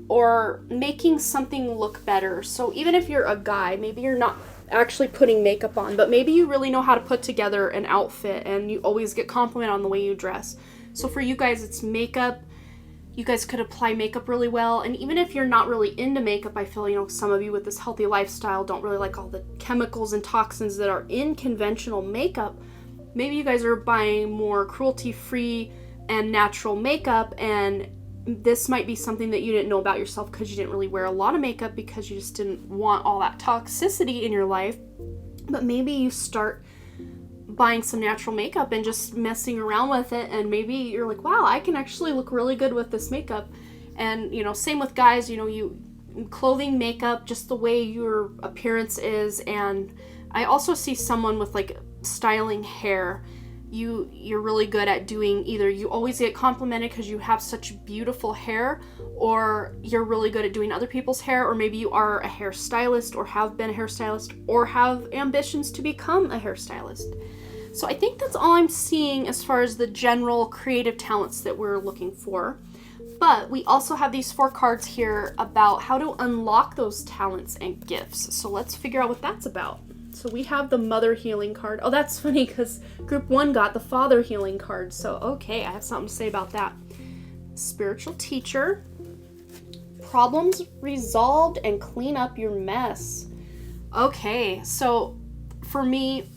or making something look better. So even if you're a guy, maybe you're not actually putting makeup on, but maybe you really know how to put together an outfit, and you always get compliment on the way you dress. So for you guys, it's makeup. You guys could apply makeup really well. And even if you're not really into makeup, I feel, you know, some of you with this healthy lifestyle don't really like all the chemicals and toxins that are in conventional makeup. Maybe you guys are buying more cruelty-free and natural makeup, and this might be something that you didn't know about yourself because you didn't really wear a lot of makeup because you just didn't want all that toxicity in your life. But maybe you start buying some natural makeup and just messing around with it, and maybe you're like, wow, I can actually look really good with this makeup. And, you know, same with guys, you know, you clothing, makeup, just the way your appearance is. And I also see someone with like styling hair. You're really good at doing, either you always get complimented because you have such beautiful hair, or you're really good at doing other people's hair, or maybe you are a hairstylist, or have been a hairstylist, or have ambitions to become a hairstylist. So I think that's all I'm seeing as far as the general creative talents that we're looking for. But we also have these 4 cards here about how to unlock those talents and gifts. So let's figure out what that's about. So we have the Mother Healing card. Oh, that's funny because Group 1 got the Father Healing card. So, okay, I have something to say about that. Spiritual Teacher. Problems resolved and clean up your mess. Okay, so for me,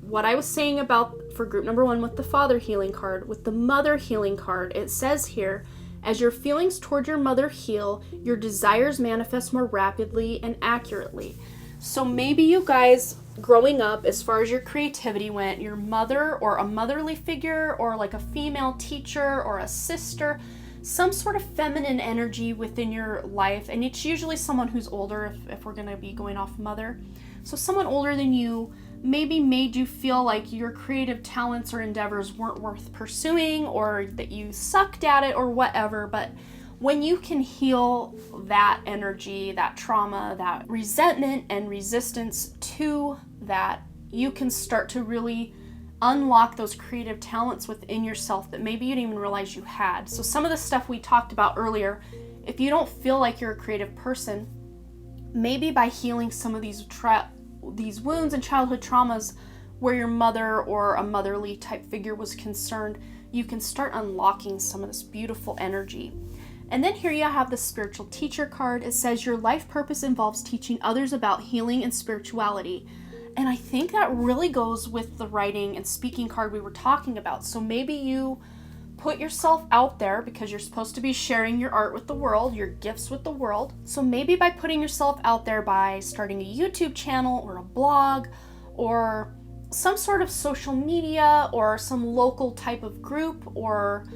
what I was saying about for Group number 1 with the Father Healing card, with the Mother Healing card, it says here, as your feelings toward your mother heal, your desires manifest more rapidly and accurately. So maybe you guys, growing up, as far as your creativity went, your mother or a motherly figure, or like a female teacher or a sister, some sort of feminine energy within your life, and it's usually someone who's older if we're going to be going off mother. So someone older than you maybe made you feel like your creative talents or endeavors weren't worth pursuing, or that you sucked at it, or whatever. But when you can heal that energy, that trauma, that resentment and resistance to that, you can start to really unlock those creative talents within yourself that maybe you didn't even realize you had. So some of the stuff we talked about earlier, if you don't feel like you're a creative person, maybe by healing some of these wounds and childhood traumas where your mother or a motherly type figure was concerned, you can start unlocking some of this beautiful energy. And then here you have the Spiritual Teacher card. It says your life purpose involves teaching others about healing and spirituality. And I think that really goes with the writing and speaking card we were talking about. So maybe you put yourself out there because you're supposed to be sharing your art with the world, your gifts with the world. So maybe by putting yourself out there by starting a YouTube channel or a blog or some sort of social media or some local type of group, or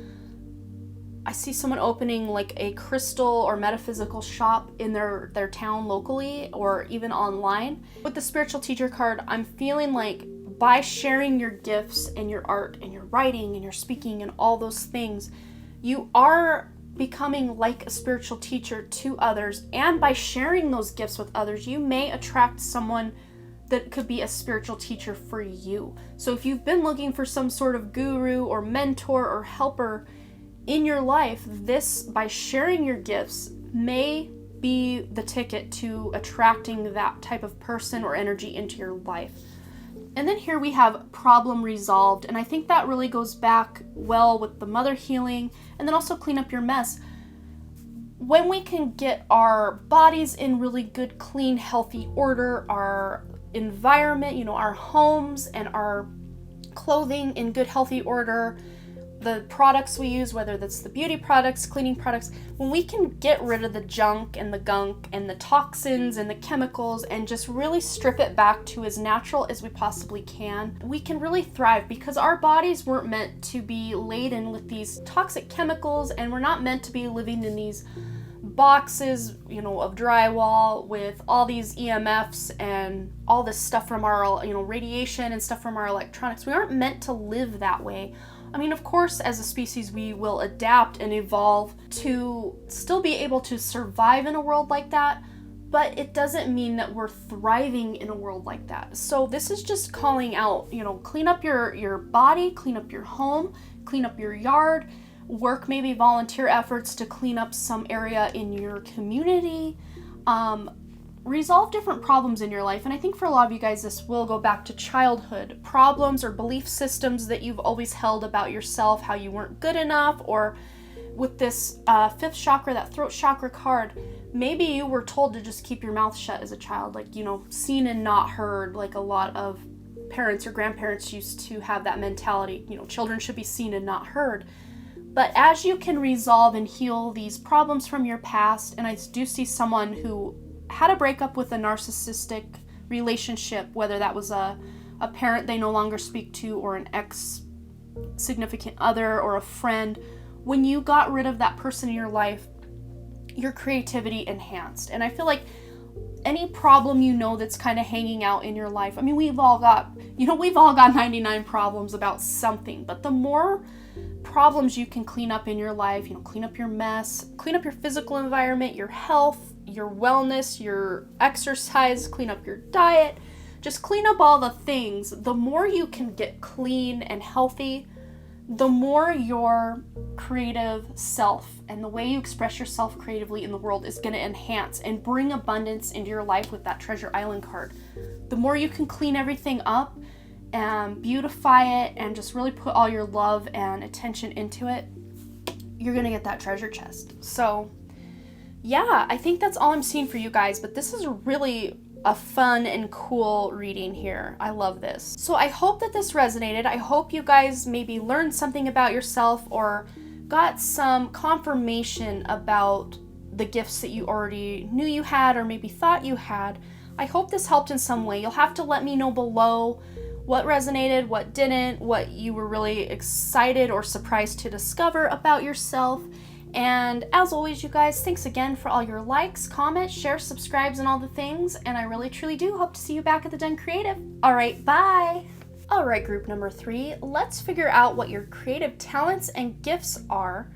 I see someone opening like a crystal or metaphysical shop in their town locally or even online. With the spiritual teacher card, I'm feeling like by sharing your gifts and your art and your writing and your speaking and all those things, you are becoming like a spiritual teacher to others. And by sharing those gifts with others, you may attract someone that could be a spiritual teacher for you. So if you've been looking for some sort of guru or mentor or helper in your life, this, by sharing your gifts, may be the ticket to attracting that type of person or energy into your life. And then here we have problem resolved, and I think that really goes back well with the mother healing, and then also clean up your mess. When we can get our bodies in really good, clean, healthy order, our environment, our homes and our clothing in good, healthy order, the products we use, whether that's the beauty products, cleaning products, when we can get rid of the junk and the gunk and the toxins and the chemicals and just really strip it back to as natural as we possibly can, we can really thrive, because our bodies weren't meant to be laden with these toxic chemicals, and we're not meant to be living in these boxes, of drywall with all these EMFs and all this stuff from our, radiation and stuff from our electronics. We aren't meant to live that way. I mean, of course, as a species, we will adapt and evolve to still be able to survive in a world like that, but it doesn't mean that we're thriving in a world like that. So this is just calling out, clean up your body, clean up your home, clean up your yard, work maybe volunteer efforts to clean up some area in your community, resolve different problems in your life. And I think for a lot of you guys, this will go back to childhood problems or belief systems that you've always held about yourself, how you weren't good enough, or with this fifth chakra, that throat chakra card, maybe you were told to just keep your mouth shut as a child, like, seen and not heard, like a lot of parents or grandparents used to have that mentality, children should be seen and not heard. But as you can resolve and heal these problems from your past, and I do see someone who had a breakup with a narcissistic relationship, whether that was a parent they no longer speak to, or an ex-significant other, or a friend, when you got rid of that person in your life, your creativity enhanced. And I feel like any problem that's kind of hanging out in your life, I mean, we've all got 99 problems about something, but the more problems you can clean up in your life, clean up your mess, clean up your physical environment, your health, your wellness, your exercise, clean up your diet, just clean up all the things. The more you can get clean and healthy, the more your creative self and the way you express yourself creatively in the world is going to enhance and bring abundance into your life with that Treasure Island card. The more you can clean everything up and beautify it and just really put all your love and attention into it, you're going to get that treasure chest. So yeah, I think that's all I'm seeing for you guys, but this is really a fun and cool reading here. I love this. So I hope that this resonated. I hope you guys maybe learned something about yourself or got some confirmation about the gifts that you already knew you had or maybe thought you had. I hope this helped in some way. You'll have to let me know below what resonated, what didn't, what you were really excited or surprised to discover about yourself. And as always, you guys, thanks again for all your likes, comments, shares, subscribes, and all the things. And I really, truly do hope to see you back at the Done Creative. All right, bye. All right, group number 3, let's figure out what your creative talents and gifts are.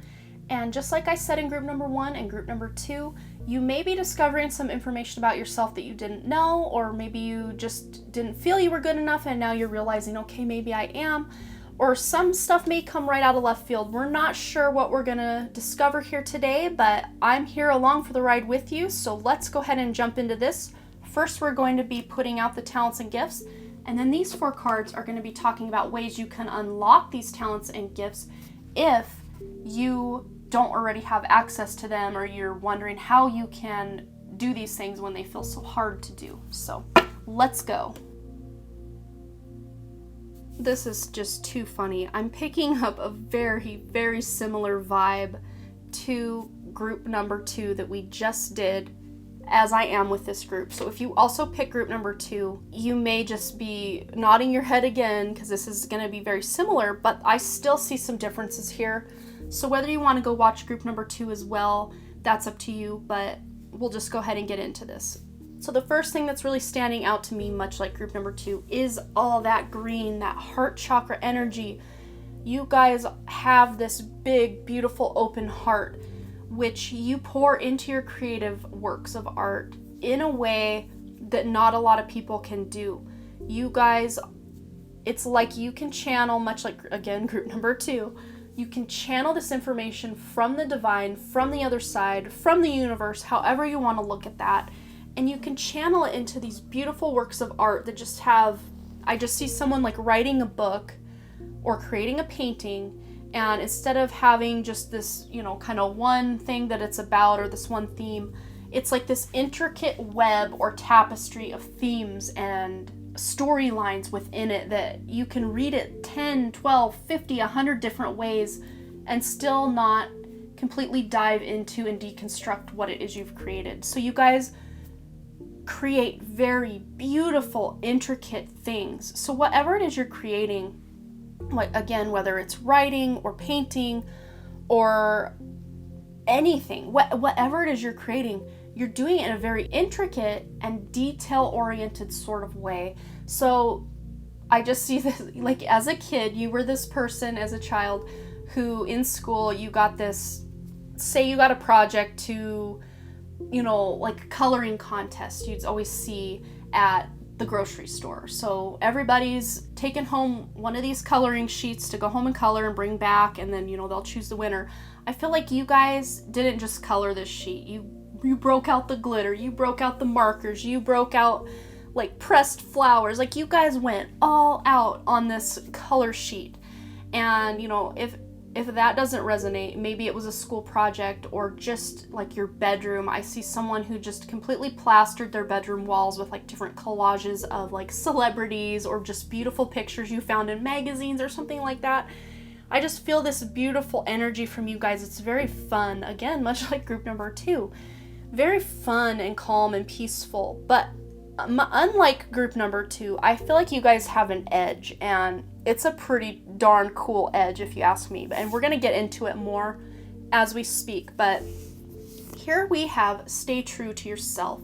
And just like I said in group number 1 and group number 2, you may be discovering some information about yourself that you didn't know, or maybe you just didn't feel you were good enough and now you're realizing, okay, maybe I am. Or some stuff may come right out of left field. We're not sure what we're gonna discover here today, but I'm here along for the ride with you, so let's go ahead and jump into this. First, we're going to be putting out the talents and gifts, and then these 4 cards are gonna be talking about ways you can unlock these talents and gifts if you don't already have access to them, or you're wondering how you can do these things when they feel so hard to do. So let's go. This is just too funny. I'm picking up a very, very similar vibe to group number 2 that we just did, as I am with this group. So if you also pick group number 2, you may just be nodding your head again because this is going to be very similar, but I still see some differences here. So whether you want to go watch group number 2 as well, that's up to you, but we'll just go ahead and get into this. So the first thing that's really standing out to me, much like group number 2, is all that green, that heart chakra energy. You guys have this big, beautiful, open heart, which you pour into your creative works of art in a way that not a lot of people can do. You guys, it's like you can channel, much like, again, group number 2, you can channel this information from the divine, from the other side, from the universe, however you want to look at that. And you can channel it into these beautiful works of art that just have, I just see someone like writing a book or creating a painting, and instead of having just this, kind of one thing that it's about or this one theme, it's like this intricate web or tapestry of themes and storylines within it that you can read it 10, 12, 50, 100 different ways and still not completely dive into and deconstruct what it is you've created. So you guys create very beautiful, intricate things. So whatever it is you're creating, like, again, whether it's writing or painting or anything, whatever it is you're creating, you're doing it in a very intricate and detail-oriented sort of way. So I just see this, like, as a kid, you were this person as a child who in school you got this, say you got a project to, like a coloring contest you'd always see at the grocery store. So everybody's taking home one of these coloring sheets to go home and color and bring back, and then they'll choose the winner. I feel like you guys didn't just color this sheet. You broke out the glitter, you broke out the markers, you broke out like pressed flowers. Like, you guys went all out on this color sheet. And if that doesn't resonate, maybe it was a school project or just like your bedroom. I see someone who just completely plastered their bedroom walls with like different collages of like celebrities or just beautiful pictures you found in magazines or something like that. I just feel this beautiful energy from you guys. It's very fun. Again, much like group number 2. Very fun and calm and peaceful. But unlike group number 2, I feel like you guys have an edge, and it's a pretty darn cool edge if you ask me. And we're going to get into it more as we speak. But here we have stay true to yourself.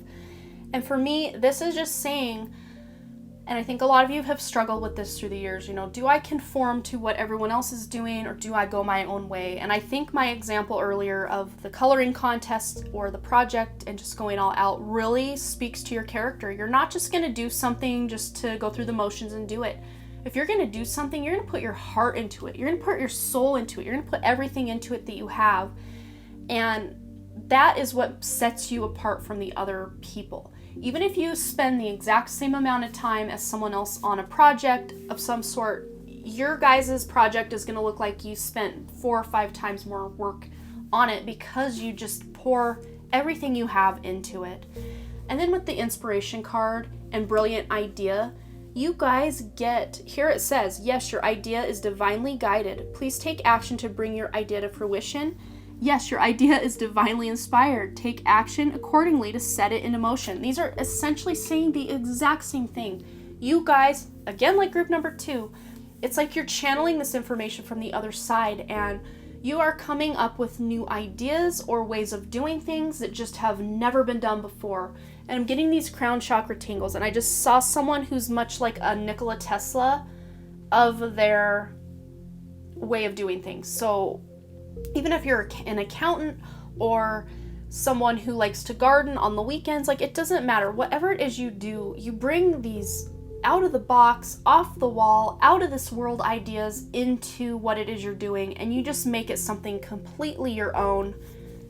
And for me, this is just saying, and I think a lot of you have struggled with this through the years, do I conform to what everyone else is doing or do I go my own way? And I think my example earlier of the coloring contest or the project and just going all out really speaks to your character. You're not just going to do something just to go through the motions and do it. If you're going to do something, you're going to put your heart into it. You're going to put your soul into it. You're going to put everything into it that you have. And that is what sets you apart from the other people. Even if you spend the exact same amount of time as someone else on a project of some sort, your guys' project is going to look like you spent 4 or 5 times more work on it because you just pour everything you have into it. And then with the inspiration card and brilliant idea, you guys get, here it says, yes, your idea is divinely guided. Please take action to bring your idea to fruition. Yes, your idea is divinely inspired. Take action accordingly to set it into motion. These are essentially saying the exact same thing. You guys, again, like group number 2, it's like you're channeling this information from the other side, and you are coming up with new ideas or ways of doing things that just have never been done before. And I'm getting these crown chakra tingles, and I just saw someone who's much like a Nikola Tesla of their way of doing things. So even if you're an accountant or someone who likes to garden on the weekends, like, it doesn't matter. Whatever it is you do, you bring these out of the box, off the wall, out of this world ideas into what it is you're doing, and you just make it something completely your own.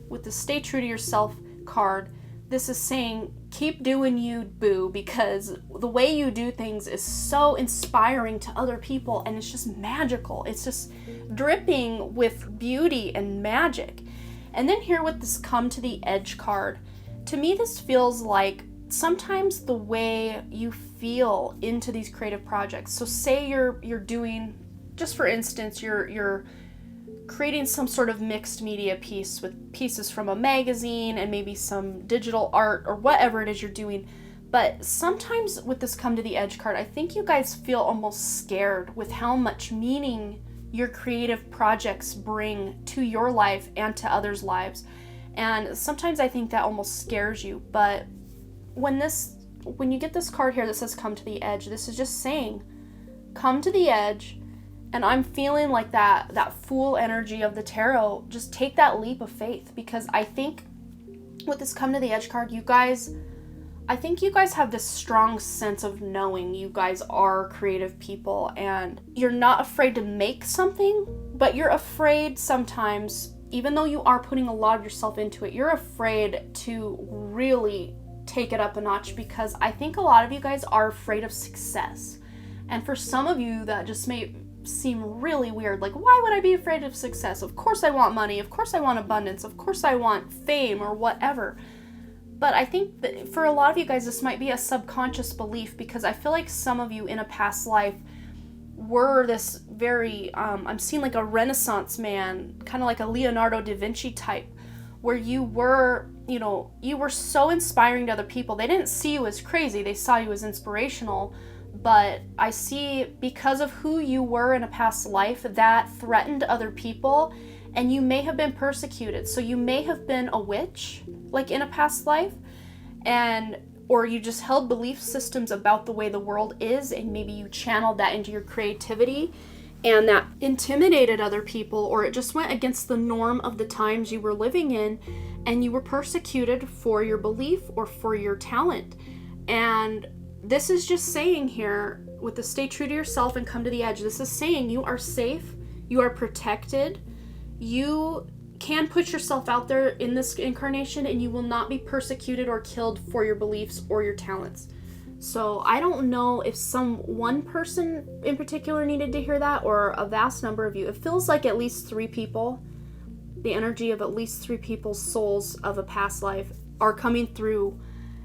With the stay true to yourself card, this is saying keep doing you, boo, because the way you do things is so inspiring to other people, and it's just magical. It's just dripping with beauty and magic. And then here with this come to the edge card, to me this feels like sometimes the way you feel into these creative projects. So say you're doing, just for instance, you're creating some sort of mixed media piece with pieces from a magazine and maybe some digital art or whatever it is you're doing. But sometimes with this come to the edge card, I think you guys feel almost scared with how much meaning your creative projects bring to your life and to others' lives. And sometimes I think that almost scares you, but when you get this card here that says come to the edge, this is just saying come to the edge. And I'm feeling like that fool energy of the tarot. Just take that leap of faith, because I think with this come to the edge card, I think you guys have this strong sense of knowing you guys are creative people, and you're not afraid to make something, but you're afraid sometimes, even though you are putting a lot of yourself into it, you're afraid to really take it up a notch, because I think a lot of you guys are afraid of success. And for some of you, that just may seem really weird. Like, why would I be afraid of success? Of course I want money. Of course I want abundance. Of course I want fame or whatever. But I think that for a lot of you guys, this might be a subconscious belief, because I feel like some of you in a past life were this very, I'm seeing like a Renaissance man, kind of like a Leonardo da Vinci type, where you were so inspiring to other people. They didn't see you as crazy. They saw you as inspirational. But I see, because of who you were in a past life, that threatened other people, and you may have been persecuted. So you may have been a witch, like in a past life, or you just held belief systems about the way the world is, and maybe you channeled that into your creativity, and that intimidated other people, or it just went against the norm of the times you were living in, and you were persecuted for your belief or for your talent. And this is just saying here, with the stay true to yourself and come to the edge, this is saying you are safe, you are protected, you can put yourself out there in this incarnation, and you will not be persecuted or killed for your beliefs or your talents. So I don't know if one person in particular needed to hear that, or a vast number of you. It feels like at least 3 people, the energy of at least 3 people's souls of a past life are coming through.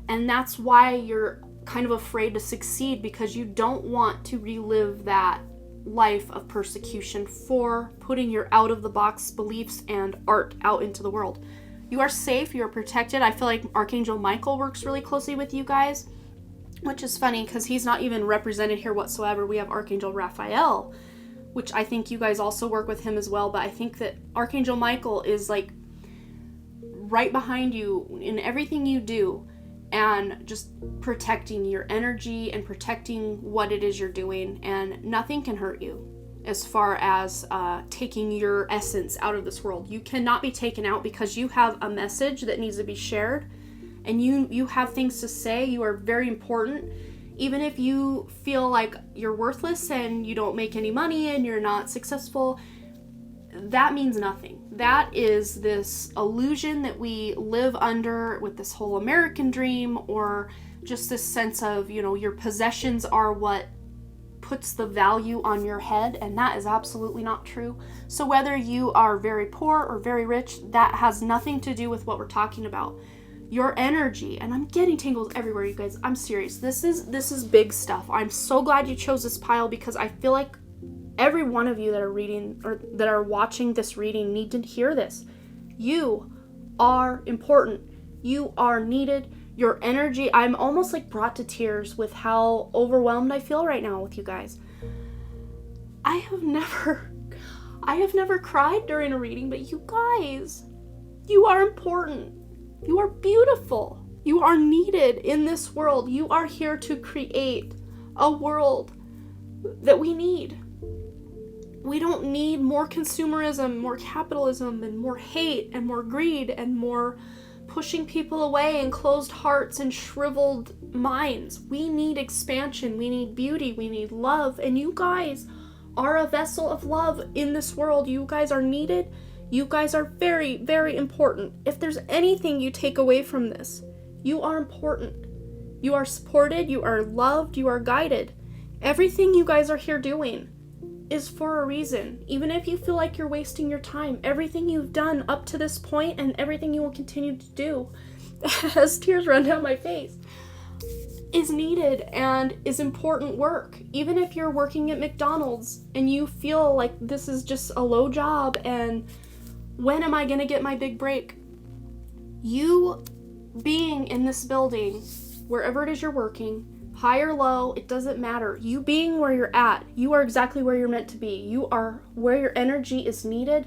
And that's why you're kind of afraid to succeed, because you don't want to relive that life of persecution for putting your out-of-the-box beliefs and art out into the world. You are safe, you are protected. I feel like Archangel Michael works really closely with you guys, which is funny because he's not even represented here whatsoever. We have Archangel Raphael, which I think you guys also work with him as well, but I think that Archangel Michael is like right behind you in everything you do, and just protecting your energy and protecting what it is you're doing, and nothing can hurt you as far as taking your essence out of this world. You cannot be taken out, because you have a message that needs to be shared, and you have things to say. You are very important. Even if you feel like you're worthless and you don't make any money and you're not successful, that means nothing. That is this illusion that we live under with this whole American dream, or just this sense of, your possessions are what puts the value on your head, and that is absolutely not true. So whether you are very poor or very rich, that has nothing to do with what we're talking about. Your energy, and I'm getting tingles everywhere, you guys. I'm serious. This is big stuff. I'm so glad you chose this pile, because I feel like every one of you that are reading or that are watching this reading need to hear this. You are important. You are needed. Your energy, I'm almost like brought to tears with how overwhelmed I feel right now with you guys. I have never cried during a reading, but you guys, you are important. You are beautiful. You are needed in this world. You are here to create a world that we need. We don't need more consumerism, more capitalism, and more hate, and more greed, and more pushing people away, and closed hearts, and shriveled minds. We need expansion. We need beauty. We need love. And you guys are a vessel of love in this world. You guys are needed. You guys are very, very important. If there's anything you take away from this, you are important. You are supported. You are loved. You are guided. Everything you guys are here doing is for a reason. Even if you feel like you're wasting your time, everything you've done up to this point and everything you will continue to do, as tears run down my face, is needed and is important work. Even if you're working at McDonald's and you feel like this is just a low job and when am I gonna get my big break? You being in this building, wherever it is you're working, high or low, it doesn't matter. You being where you're at, you are exactly where you're meant to be. You are where your energy is needed,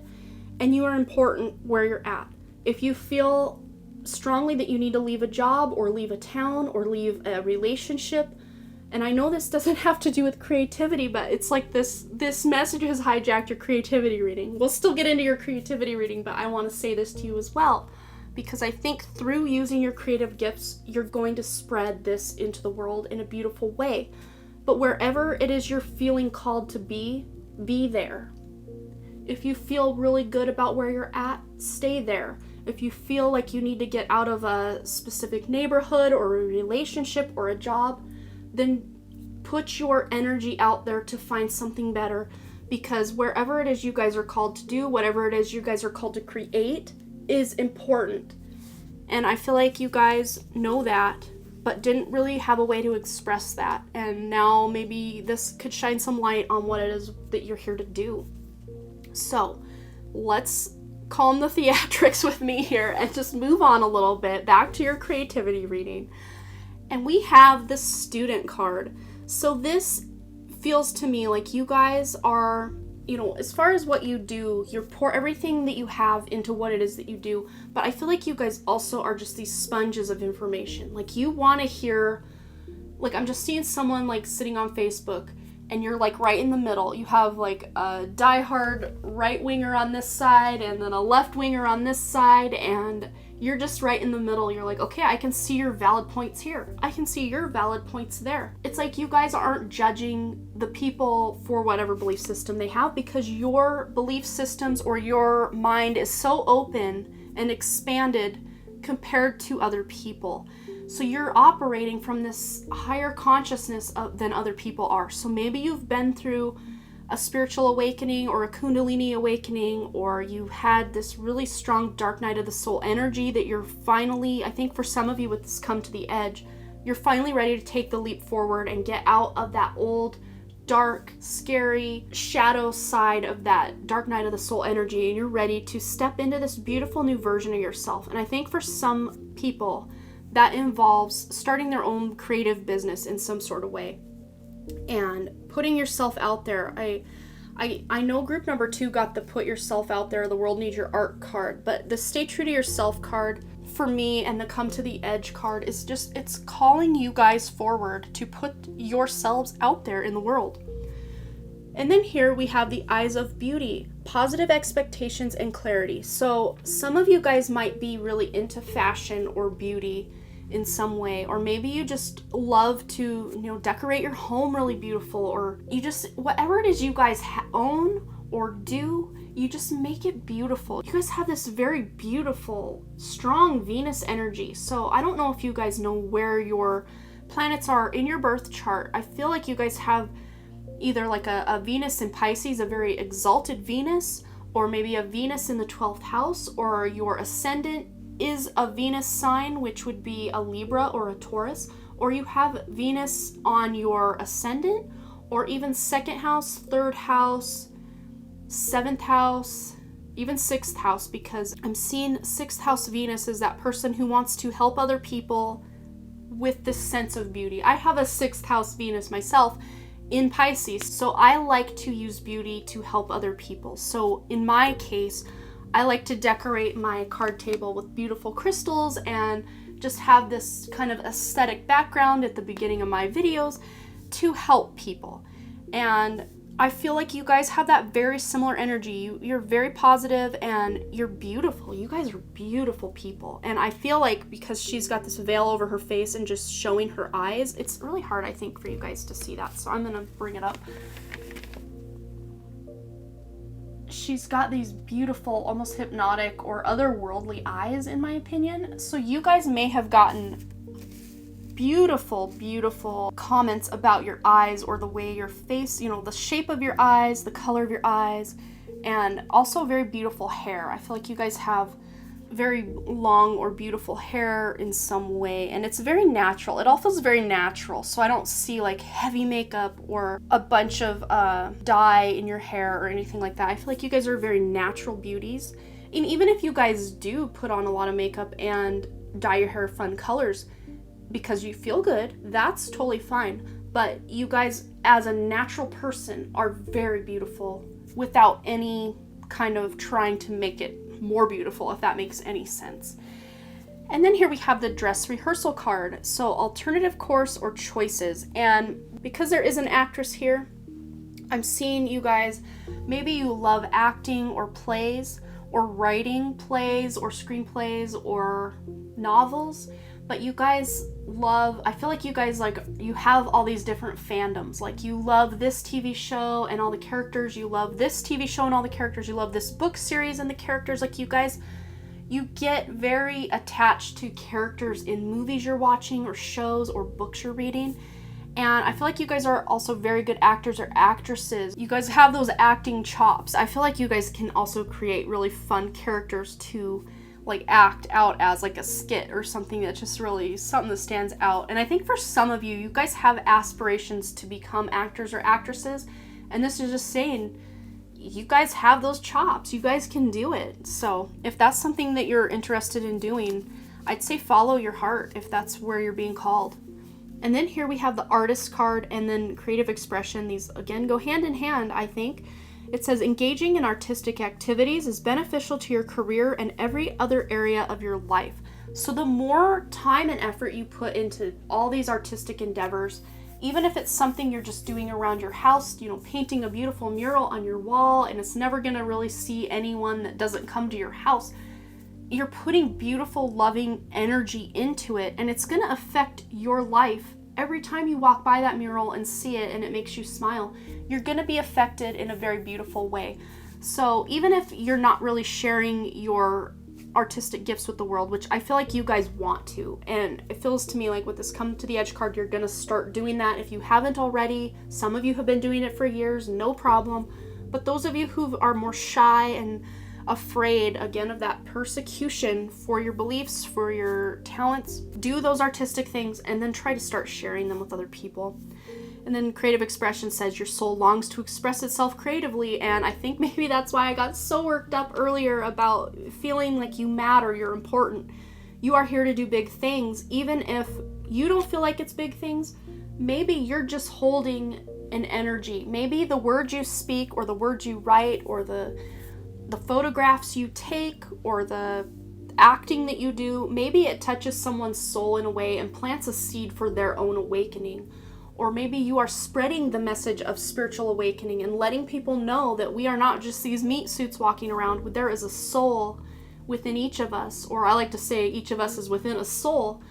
and you are important where you're at. If you feel strongly that you need to leave a job or leave a town or leave a relationship, and I know this doesn't have to do with creativity, but it's like this message has hijacked your creativity reading. We'll still get into your creativity reading, but I want to say this to you as well, because I think through using your creative gifts, you're going to spread this into the world in a beautiful way. But wherever it is you're feeling called to be there. If you feel really good about where you're at, stay there. If you feel like you need to get out of a specific neighborhood or a relationship or a job, then put your energy out there to find something better, because wherever it is you guys are called to do, whatever it is you guys are called to create is important. And I feel like you guys know that, but didn't really have a way to express that. And now maybe this could shine some light on what it is that you're here to do. So let's calm the theatrics with me here and just move on a little bit back to your creativity reading. And we have the student card. So this feels to me like you guys are, as far as what you do, you pour everything that you have into what it is that you do. But I feel like you guys also are just these sponges of information. Like you want to hear, like I'm just seeing someone like sitting on Facebook and you're like right in the middle. You have like a diehard right winger on this side and then a left winger on this side, and you're just right in the middle. You're like, okay, I can see your valid points here. I can see your valid points there. It's like you guys aren't judging the people for whatever belief system they have, because your belief systems or your mind is so open and expanded compared to other people. So you're operating from this higher consciousness than other people are. So maybe you've been through a spiritual awakening or a Kundalini awakening, or you had this really strong dark night of the soul energy that you're finally, I think for some of you with this come to the edge, you're finally ready to take the leap forward and get out of that old, dark, scary shadow side of that dark night of the soul energy, and you're ready to step into this beautiful new version of yourself. And I think for some people, that involves starting their own creative business in some sort of way and putting yourself out there. I know group number 2 got the put yourself out there, the world needs your art card, but the stay true to yourself card for me and the come to the edge card is just, it's calling you guys forward to put yourselves out there in the world. And then here we have the eyes of beauty, positive expectations and clarity. So some of you guys might be really into fashion or beauty in some way, or maybe you just love to, decorate your home really beautiful, or you just, whatever it is you guys own or do, you just make it beautiful. You guys have this very beautiful, strong Venus energy. So I don't know if you guys know where your planets are in your birth chart. I feel like you guys have either like a Venus in Pisces, a very exalted Venus, or maybe a Venus in the 12th house, or your ascendant is a Venus sign, which would be a Libra or a Taurus, or you have Venus on your ascendant, or even 2nd house, 3rd house, 7th house, even 6th house, because I'm seeing 6th house Venus is that person who wants to help other people with this sense of beauty. I have a 6th house Venus myself in Pisces, so I like to use beauty to help other people. So in my case, I like to decorate my card table with beautiful crystals and just have this kind of aesthetic background at the beginning of my videos to help people. And I feel like you guys have that very similar energy. You're very positive and you're beautiful. You guys are beautiful people. And I feel like because she's got this veil over her face and just showing her eyes, it's really hard, I think, for you guys to see that. So I'm gonna bring it up. She's got these beautiful, almost hypnotic or otherworldly eyes, in my opinion. So you guys may have gotten beautiful, beautiful comments about your eyes or the way your face, the shape of your eyes, the color of your eyes, and also very beautiful hair. I feel like you guys have very long or beautiful hair in some way, and it's very natural. It all feels very natural, so I don't see like heavy makeup or a bunch of dye in your hair or anything like that. I feel like you guys are very natural beauties, and even if you guys do put on a lot of makeup and dye your hair fun colors, because you feel good, that's totally fine. But you guys, as a natural person, are very beautiful without any kind of trying to make it more beautiful, if that makes any sense. And then here we have the dress rehearsal card. So alternative course or choices. And because there is an actress here, I'm seeing you guys, maybe you love acting or plays or writing plays or screenplays or novels, but you guys love, I feel like you guys you have all these different fandoms. Like you love this TV show and all the characters, you love this TV show and all the characters, you love this book series and the characters. Like you guys, you get very attached to characters in movies you're watching or shows or books you're reading. And I feel like you guys are also very good actors or actresses. You guys have those acting chops. I feel like you guys can also create really fun characters to act out as a skit or something that's just really something that stands out. And I think for some of you, you guys have aspirations to become actors or actresses. And this is just saying, you guys have those chops. You guys can do it. So if that's something that you're interested in doing, I'd say follow your heart if that's where you're being called. And then here we have the artist card and then creative expression. These again go hand in hand, I think. It says engaging in artistic activities is beneficial to your career and every other area of your life. So the more time and effort you put into all these artistic endeavors, even if it's something you're just doing around your house, painting a beautiful mural on your wall and it's never going to really see anyone that doesn't come to your house, you're putting beautiful, loving energy into it, and it's going to affect your life. Every time you walk by that mural and see it and it makes you smile, you're going to be affected in a very beautiful way. So even if you're not really sharing your artistic gifts with the world, which I feel like you guys want to, and it feels to me like with this Come to the Edge card, you're going to start doing that if you haven't already. Some of you have been doing it for years, no problem. But those of you who are more shy and afraid, again, of that persecution for your beliefs, for your talents, do those artistic things and then try to start sharing them with other people. And then creative expression says your soul longs to express itself creatively, and I think maybe that's why I got so worked up earlier about feeling like you matter, you're important. You are here to do big things, even if you don't feel like it's big things. Maybe you're just holding an energy. Maybe the words you speak or the words you write or the photographs you take or the acting that you do, maybe it touches someone's soul in a way and plants a seed for their own awakening. Or maybe you are spreading the message of spiritual awakening and letting people know that we are not just these meat suits walking around, but there is a soul within each of us, or I like to say each of us is within a soul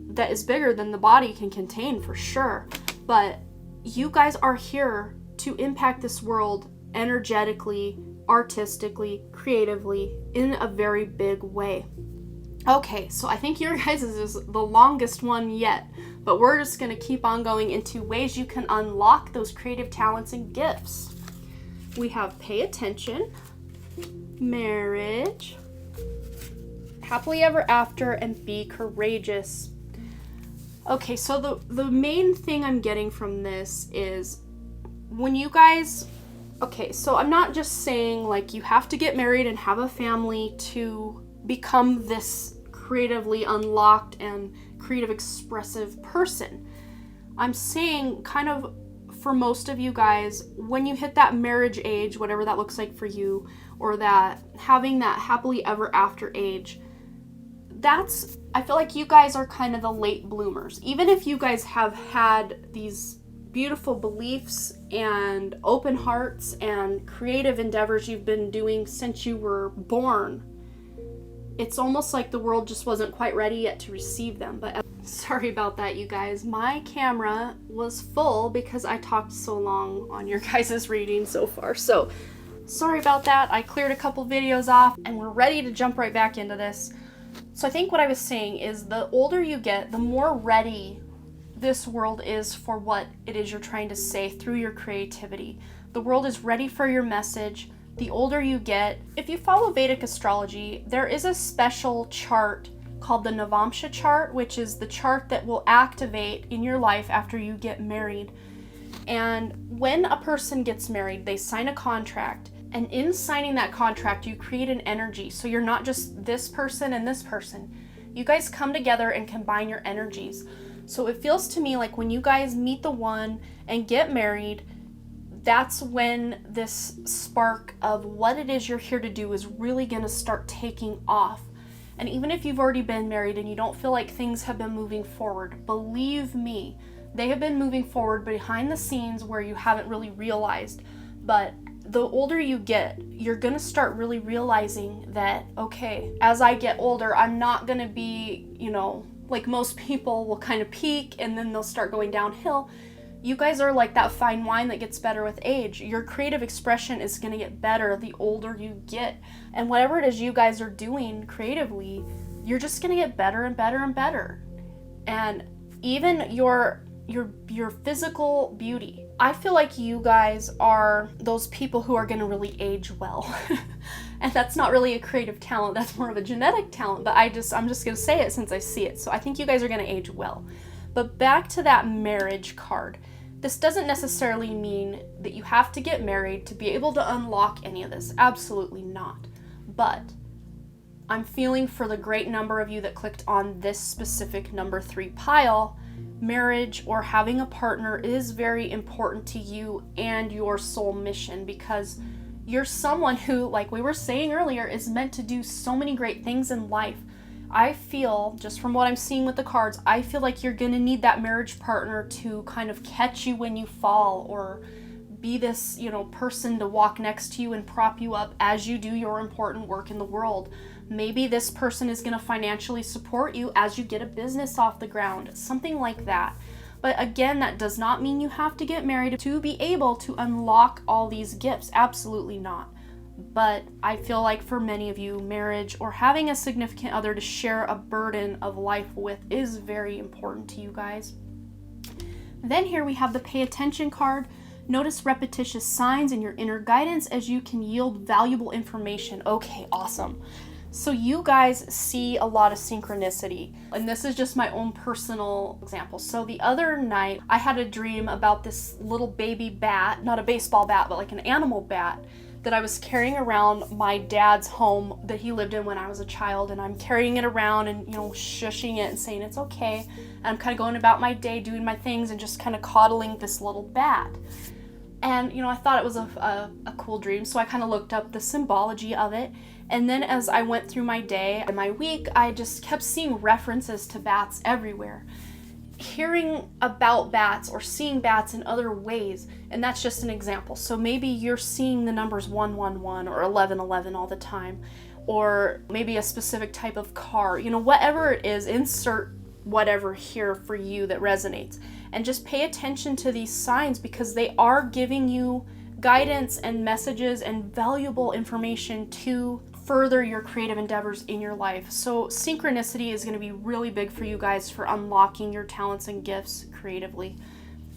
that is bigger than the body can contain, for sure. But you guys are here to impact this world energetically, artistically, creatively, in a very big way. Okay, so I think your guys' is the longest one yet, but we're just going to keep on going into ways you can unlock those creative talents and gifts. We have pay attention, marriage, happily ever after, and be courageous. Okay, so the main thing I'm getting from this is when you guys... Okay, so I'm not just saying you have to get married and have a family to become this creatively unlocked and creative expressive person. I'm saying kind of for most of you guys, when you hit that marriage age, whatever that looks like for you, or that having that happily ever after age, I feel like you guys are kind of the late bloomers. Even if you guys have had these beautiful beliefs and open hearts and creative endeavors you've been doing since you were born, it's almost like the world just wasn't quite ready yet to receive them. But sorry about that, you guys. My camera was full because I talked so long on your guys' reading so far. So sorry about that. I cleared a couple videos off and we're ready to jump right back into this. So I think what I was saying is the older you get, the more ready this world is for what it is you're trying to say through your creativity. The world is ready for your message. The older you get, if you follow Vedic astrology, there is a special chart called the Navamsha chart, which is the chart that will activate in your life after you get married. And when a person gets married, they sign a contract. And in signing that contract, you create an energy. So you're not just this person and this person. You guys come together and combine your energies. So it feels to me like when you guys meet the one and get married, that's when this spark of what it is you're here to do is really going to start taking off. And even if you've already been married and you don't feel like things have been moving forward, believe me, they have been moving forward behind the scenes where you haven't really realized. But the older you get, you're going to start really realizing that, okay, as I get older, I'm not going to be, like most people will kind of peak and then they'll start going downhill. You guys are like that fine wine that gets better with age. Your creative expression is going to get better the older you get. And whatever it is you guys are doing creatively, you're just going to get better and better and better. And even your physical beauty. I feel like you guys are those people who are going to really age well. And that's not really a creative talent, that's more of a genetic talent, but I'm just going to say it since I see it. So I think you guys are going to age well. But back to that marriage card. This doesn't necessarily mean that you have to get married to be able to unlock any of this. Absolutely not. But I'm feeling for the great number of you that clicked on this specific number 3 pile, marriage or having a partner is very important to you and your soul mission, because you're someone who, like we were saying earlier, is meant to do so many great things in life. I feel, just from what I'm seeing with the cards, I feel like you're going to need that marriage partner to kind of catch you when you fall, or be this, person to walk next to you and prop you up as you do your important work in the world. Maybe this person is going to financially support you as you get a business off the ground, something like that. But again, that does not mean you have to get married to be able to unlock all these gifts. Absolutely not. But I feel like for many of you, marriage or having a significant other to share a burden of life with is very important to you guys. Then here we have the pay attention card. Notice repetitious signs in your inner guidance as you can yield valuable information. Okay, awesome. So you guys see a lot of synchronicity, and this is just my own personal example. So the other night I had a dream about this little baby bat, not a baseball bat, but like an animal bat, that I was carrying around my dad's home that he lived in when I was a child, and I'm carrying it around and, shushing it and saying it's okay. And I'm kind of going about my day, doing my things, and just kind of coddling this little bat. And, I thought it was a cool dream, so I kind of looked up the symbology of it. And then as I went through my day and my week, I just kept seeing references to bats everywhere. Hearing about bats or seeing bats in other ways, and that's just an example. So maybe you're seeing the numbers 111 or 1111 all the time, or maybe a specific type of car, whatever it is, insert whatever here for you that resonates. And just pay attention to these signs, because they are giving you guidance and messages and valuable information to further your creative endeavors in your life. So synchronicity is going to be really big for you guys for unlocking your talents and gifts creatively.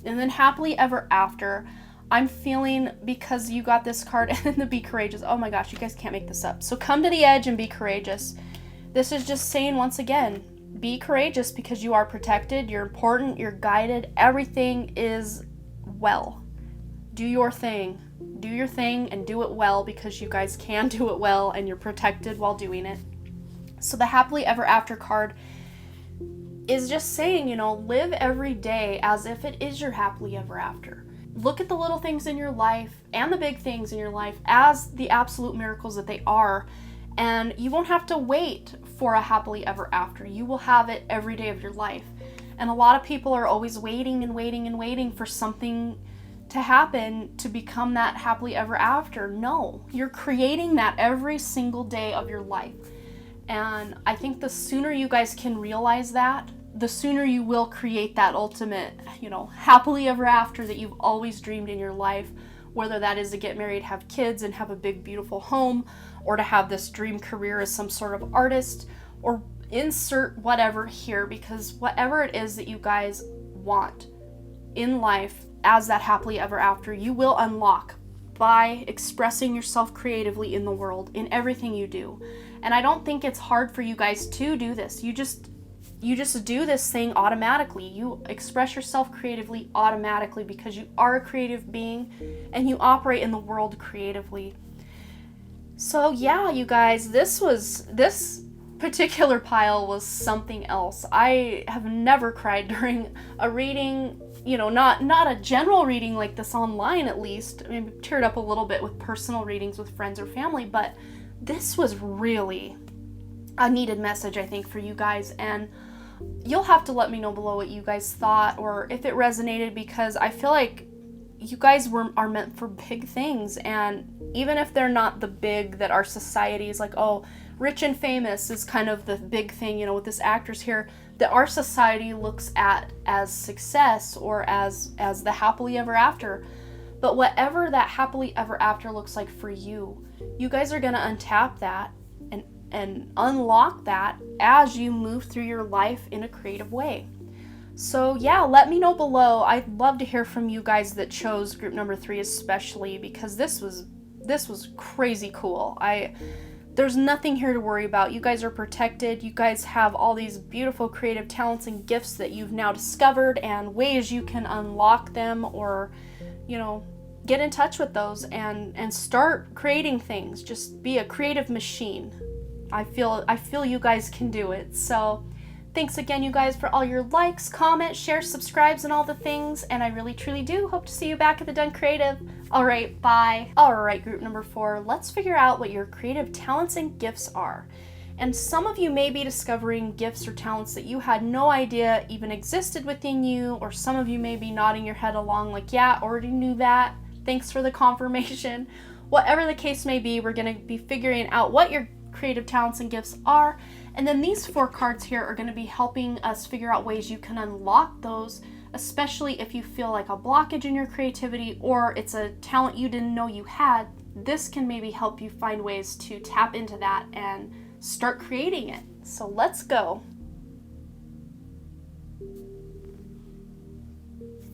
And then happily ever after, I'm feeling, because you got this card and the be courageous. Oh my gosh, you guys can't make this up. So come to the edge and be courageous. This is just saying, once again, be courageous, because you are protected, you're important, you're guided, everything is well. Do your thing. Do your thing and do it well, because you guys can do it well and you're protected while doing it. So the happily ever after card is just saying, live every day as if it is your happily ever after. Look at the little things in your life and the big things in your life as the absolute miracles that they are. And you won't have to wait for a happily ever after. You will have it every day of your life. And a lot of people are always waiting and waiting and waiting for something to happen to become that happily ever after. No, you're creating that every single day of your life. And I think the sooner you guys can realize that, the sooner you will create that ultimate, happily ever after that you've always dreamed in your life, whether that is to get married, have kids, and have a big, beautiful home, or to have this dream career as some sort of artist, or insert whatever here, because whatever it is that you guys want in life as that happily ever after, you will unlock by expressing yourself creatively in the world, in everything you do. And I don't think it's hard for you guys to do this. You just do this thing automatically. You express yourself creatively automatically, because you are a creative being and you operate in the world creatively. So yeah, you guys, this particular pile was something else. I have never cried during a reading, not a general reading like this online at least. I mean, teared up a little bit with personal readings with friends or family, but this was really a needed message, I think, for you guys. And you'll have to let me know below what you guys thought or if it resonated, because I feel like you guys are meant for big things. And even if they're not the big that our society is like, oh, rich and famous is kind of the big thing, with this actors here, that our society looks at as success or as the happily ever after. But whatever that happily ever after looks like for you, you guys are gonna untap that and unlock that as you move through your life in a creative way. So yeah, let me know below. I'd love to hear from you guys that chose group number 3 especially, because this was crazy cool. There's nothing here to worry about. You guys are protected. You guys have all these beautiful creative talents and gifts that you've now discovered, and ways you can unlock them or, get in touch with those and start creating things. Just be a creative machine. I feel you guys can do it. So thanks again, you guys, for all your likes, comments, shares, subscribes, and all the things. And I really, truly do hope to see you back at the Done Creative. All right, bye. All right, group number 4, let's figure out what your creative talents and gifts are. And some of you may be discovering gifts or talents that you had no idea even existed within you, or some of you may be nodding your head along like, yeah, already knew that. Thanks for the confirmation. Whatever the case may be, we're going to be figuring out what your creative talents and gifts are. And then these 4 cards here are going to be helping us figure out ways you can unlock those, especially if you feel like a blockage in your creativity or it's a talent you didn't know you had. This can maybe help you find ways to tap into that and start creating it. So let's go.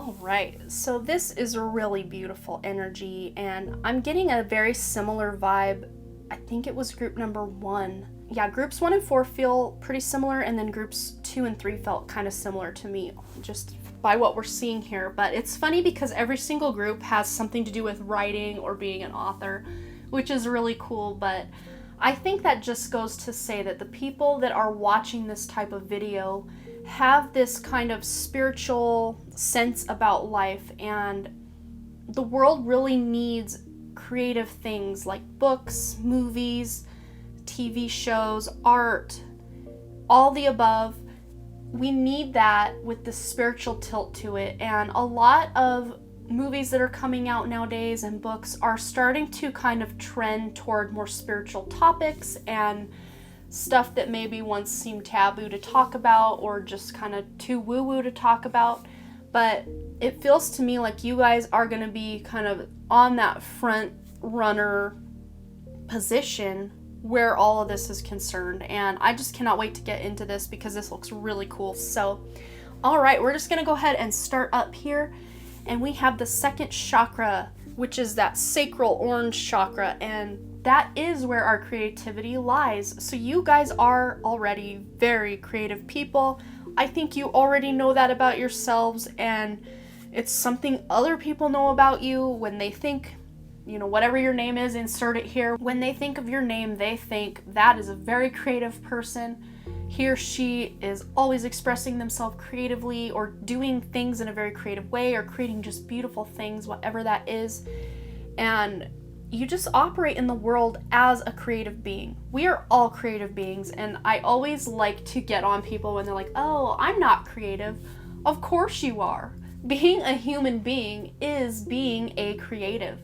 All right, so this is a really beautiful energy, and I'm getting a very similar vibe. I think it was group number 1. Yeah, groups 1 and 4 feel pretty similar, and then groups 2 and 3 felt kind of similar to me, just by what we're seeing here. But it's funny because every single group has something to do with writing or being an author, which is really cool. But I think that just goes to say that the people that are watching this type of video have this kind of spiritual sense about life, and the world really needs creative things like books, movies, TV shows, art, all the above. We need that with the spiritual tilt to it, and a lot of movies that are coming out nowadays and books are starting to kind of trend toward more spiritual topics and stuff that maybe once seemed taboo to talk about or just kind of too woo-woo to talk about. But it feels to me like you guys are going to be kind of on that front runner position where all of this is concerned, and I just cannot wait to get into this because this looks really cool. So all right, we're just gonna go ahead and start up here, and we have the second chakra, which is that sacral orange chakra, and that is where our creativity lies. So you guys are already very creative people. I think you already know that about yourselves, and it's something other people know about you when they think, whatever your name is, insert it here. When they think of your name, they think that is a very creative person. He or she is always expressing themselves creatively or doing things in a very creative way or creating just beautiful things, whatever that is. And you just operate in the world as a creative being. We are all creative beings, and I always like to get on people when they're like, oh, I'm not creative. Of course you are. Being a human being is being a creative.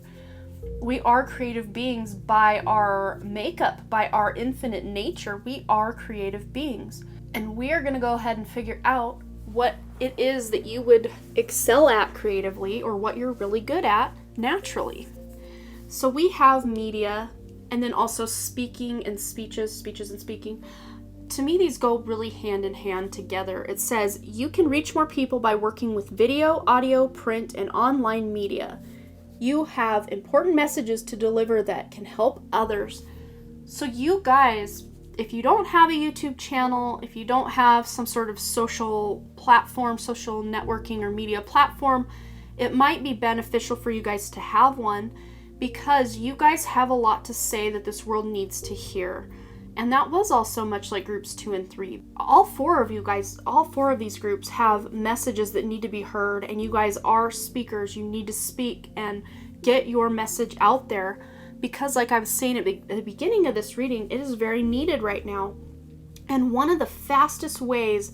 We are creative beings by our makeup, by our infinite nature. We are creative beings. And we are going to go ahead and figure out what it is that you would excel at creatively, or what you're really good at naturally. So we have media, and then also speaking and speeches and speaking. To me, these go really hand in hand together. It says, you can reach more people by working with video, audio, print, and online media. You have important messages to deliver that can help others. So you guys, if you don't have a YouTube channel, if you don't have some sort of social platform, social networking or media platform, it might be beneficial for you guys to have one, because you guys have a lot to say that this world needs to hear. And that was also much like groups 2 and 3. All four of you guys, all four of these groups have messages that need to be heard, and you guys are speakers. You need to speak and get your message out there because, like I was saying at the beginning of this reading, it is very needed right now. And one of the fastest ways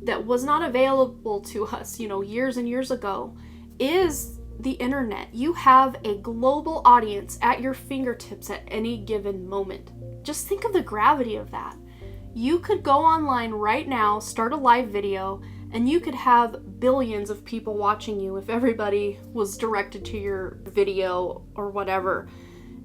that was not available to us, years and years ago, is the internet. You have a global audience at your fingertips at any given moment. Just think of the gravity of that. You could go online right now, start a live video, and you could have billions of people watching you if everybody was directed to your video or whatever.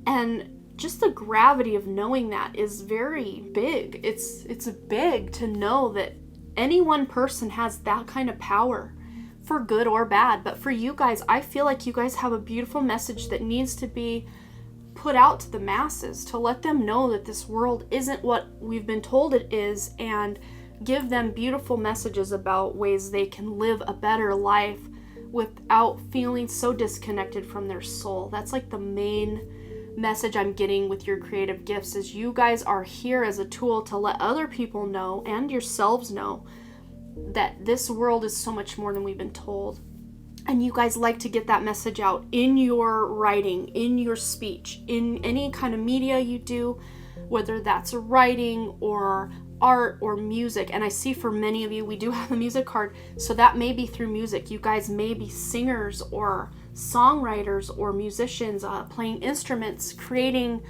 And just the gravity of knowing that is very big. It's big to know that any one person has that kind of power, for good or bad. But for you guys, I feel like you guys have a beautiful message that needs to be put out to the masses, to let them know that this world isn't what we've been told it is, and give them beautiful messages about ways they can live a better life without feeling so disconnected from their soul. That's like the main message I'm getting with your creative gifts, is you guys are here as a tool to let other people know and yourselves know that this world is so much more than we've been told. And you guys like to get that message out in your writing, in your speech, in any kind of media you do, whether that's writing or art or music. And I see for many of you, we do have a music card, so that may be through music. You guys may be singers or songwriters or musicians, playing instruments, creating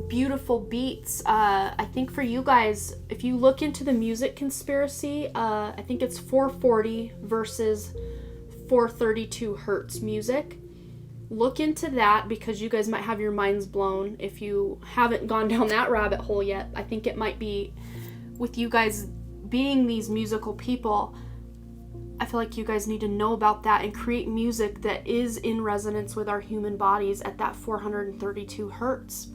beautiful beats. I think for you guys, if you look into the music conspiracy, I think it's 440 versus 432 hertz music. Look into that because you guys might have your minds blown if you haven't gone down that rabbit hole yet. I think it might be, with you guys being these musical people, I feel like you guys need to know about that and create music that is in resonance with our human bodies at that 432 hertz.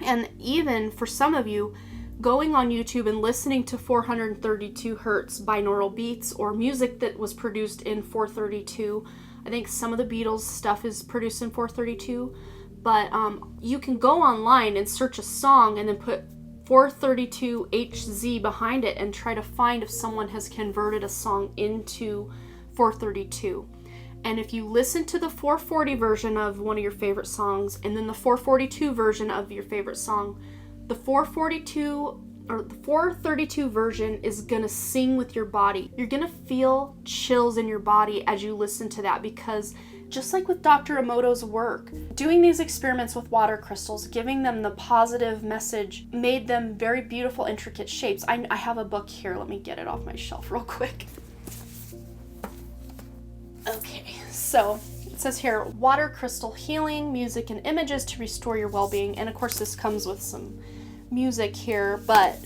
And even for some of you, going on YouTube and listening to 432 hertz binaural beats or music that was produced in 432. I think some of the Beatles stuff is produced in 432, but you can go online and search a song and then put 432 HZ behind it and try to find if someone has converted a song into 432. And if you listen to the 440 version of one of your favorite songs and then the 442 version of your favorite song, the 432 version is gonna sing with your body. You're gonna feel chills in your body as you listen to that, because just like with Dr. Emoto's work, doing these experiments with water crystals, giving them the positive message, made them very beautiful, intricate shapes. I have a book here. Let me get it off my shelf real quick. Okay, so it says here, water crystal healing, music and images to restore your well-being. And of course this comes with some music here, but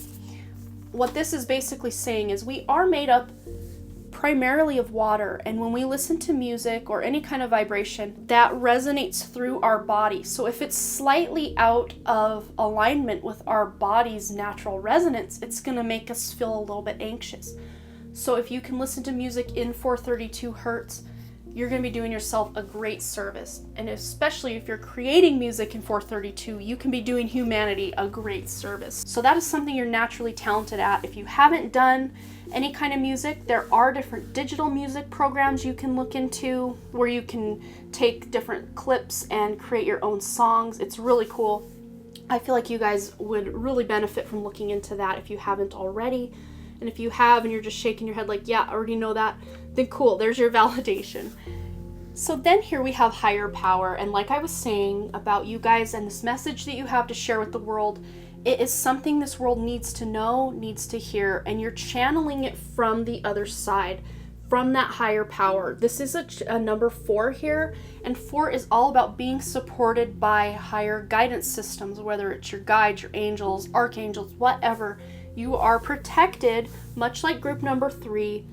what this is basically saying is we are made up primarily of water, and when we listen to music or any kind of vibration, that resonates through our body. So if it's slightly out of alignment with our body's natural resonance, it's going to make us feel a little bit anxious. So if you can listen to music in 432 hertz, you're going to be doing yourself a great service. And especially if you're creating music in 432, you can be doing humanity a great service. So that is something you're naturally talented at. If you haven't done any kind of music, there are different digital music programs you can look into where you can take different clips and create your own songs. It's really cool. I feel like you guys would really benefit from looking into that if you haven't already. And if you have and you're just shaking your head like, yeah, I already know that, then cool, there's your validation. So then here we have higher power. And like I was saying about you guys and this message that you have to share with the world, it is something this world needs to know, needs to hear, and you're channeling it from the other side, from that higher power. This is a number 4 here, and 4 is all about being supported by higher guidance systems, whether it's your guides, your angels, archangels, whatever. You are protected, much like group number 3,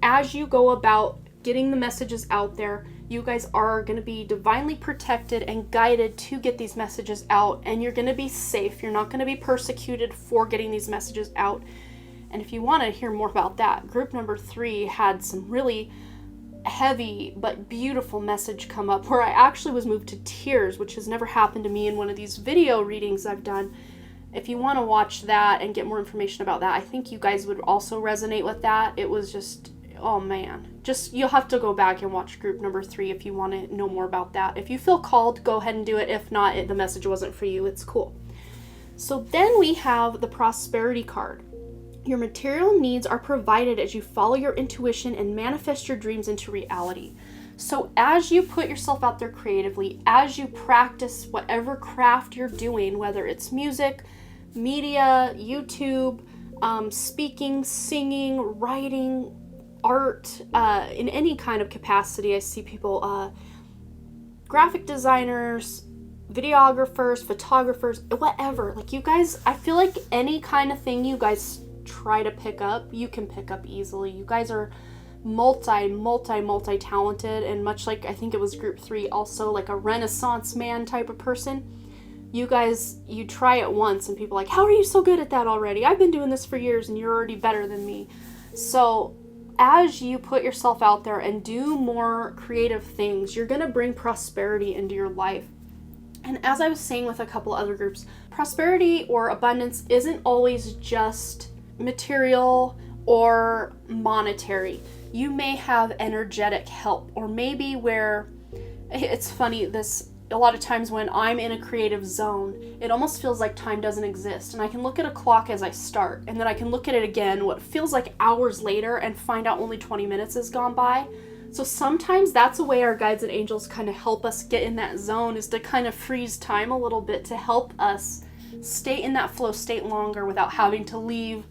as you go about getting the messages out there. You guys are going to be divinely protected and guided to get these messages out, and you're going to be safe. You're not going to be persecuted for getting these messages out. And if you want to hear more about that, group number 3 had some really heavy but beautiful message come up where I actually was moved to tears, which has never happened to me in one of these video readings I've done. if you want to watch that and get more information about that, I think you guys would also resonate with that. It was just, oh man, just, you'll have to go back and watch group number 3 if you want to know more about that. If you feel called, go ahead and do it. If not, the message wasn't for you. It's cool. So then we have the prosperity card. Your material needs are provided as you follow your intuition and manifest your dreams into reality. So as you put yourself out there creatively, as you practice whatever craft you're doing, whether it's music, media, YouTube, speaking, singing, writing, art, in any kind of capacity. I see people, graphic designers, videographers, photographers, whatever. Like, you guys, I feel like any kind of thing you guys try to pick up, you can pick up easily. You guys are multi-talented, and much like, I think it was group 3, also like a Renaissance man type of person. You guys, you try it once and people are like, how are you so good at that already? I've been doing this for years and you're already better than me. So as you put yourself out there and do more creative things, you're going to bring prosperity into your life. And as I was saying with a couple other groups, prosperity or abundance isn't always just material or monetary. You may have energetic help, or maybe where, it's funny, a lot of times when I'm in a creative zone, it almost feels like time doesn't exist. And I can look at a clock as I start, and then I can look at it again, what feels like hours later, and find out only 20 minutes has gone by. So sometimes that's a way our guides and angels kind of help us get in that zone, is to kind of freeze time a little bit to help us stay in that flow state longer without having to leave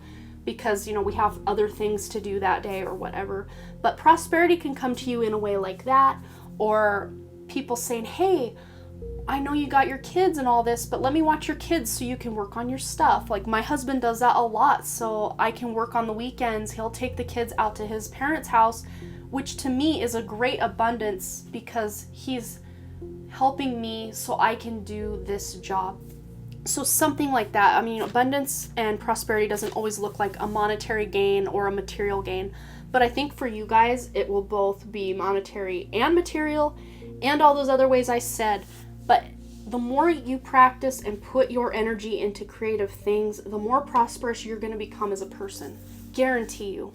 because, we have other things to do that day or whatever. But prosperity can come to you in a way like that, or people saying, hey, I know you got your kids and all this, but let me watch your kids so you can work on your stuff. Like, my husband does that a lot, so I can work on the weekends. He'll take the kids out to his parents' house, which to me is a great abundance because he's helping me so I can do this job. So something like that. I mean, abundance and prosperity doesn't always look like a monetary gain or a material gain, but I think for you guys, it will both be monetary and material and all those other ways I said. But the more you practice and put your energy into creative things, the more prosperous you're going to become as a person. Guarantee you.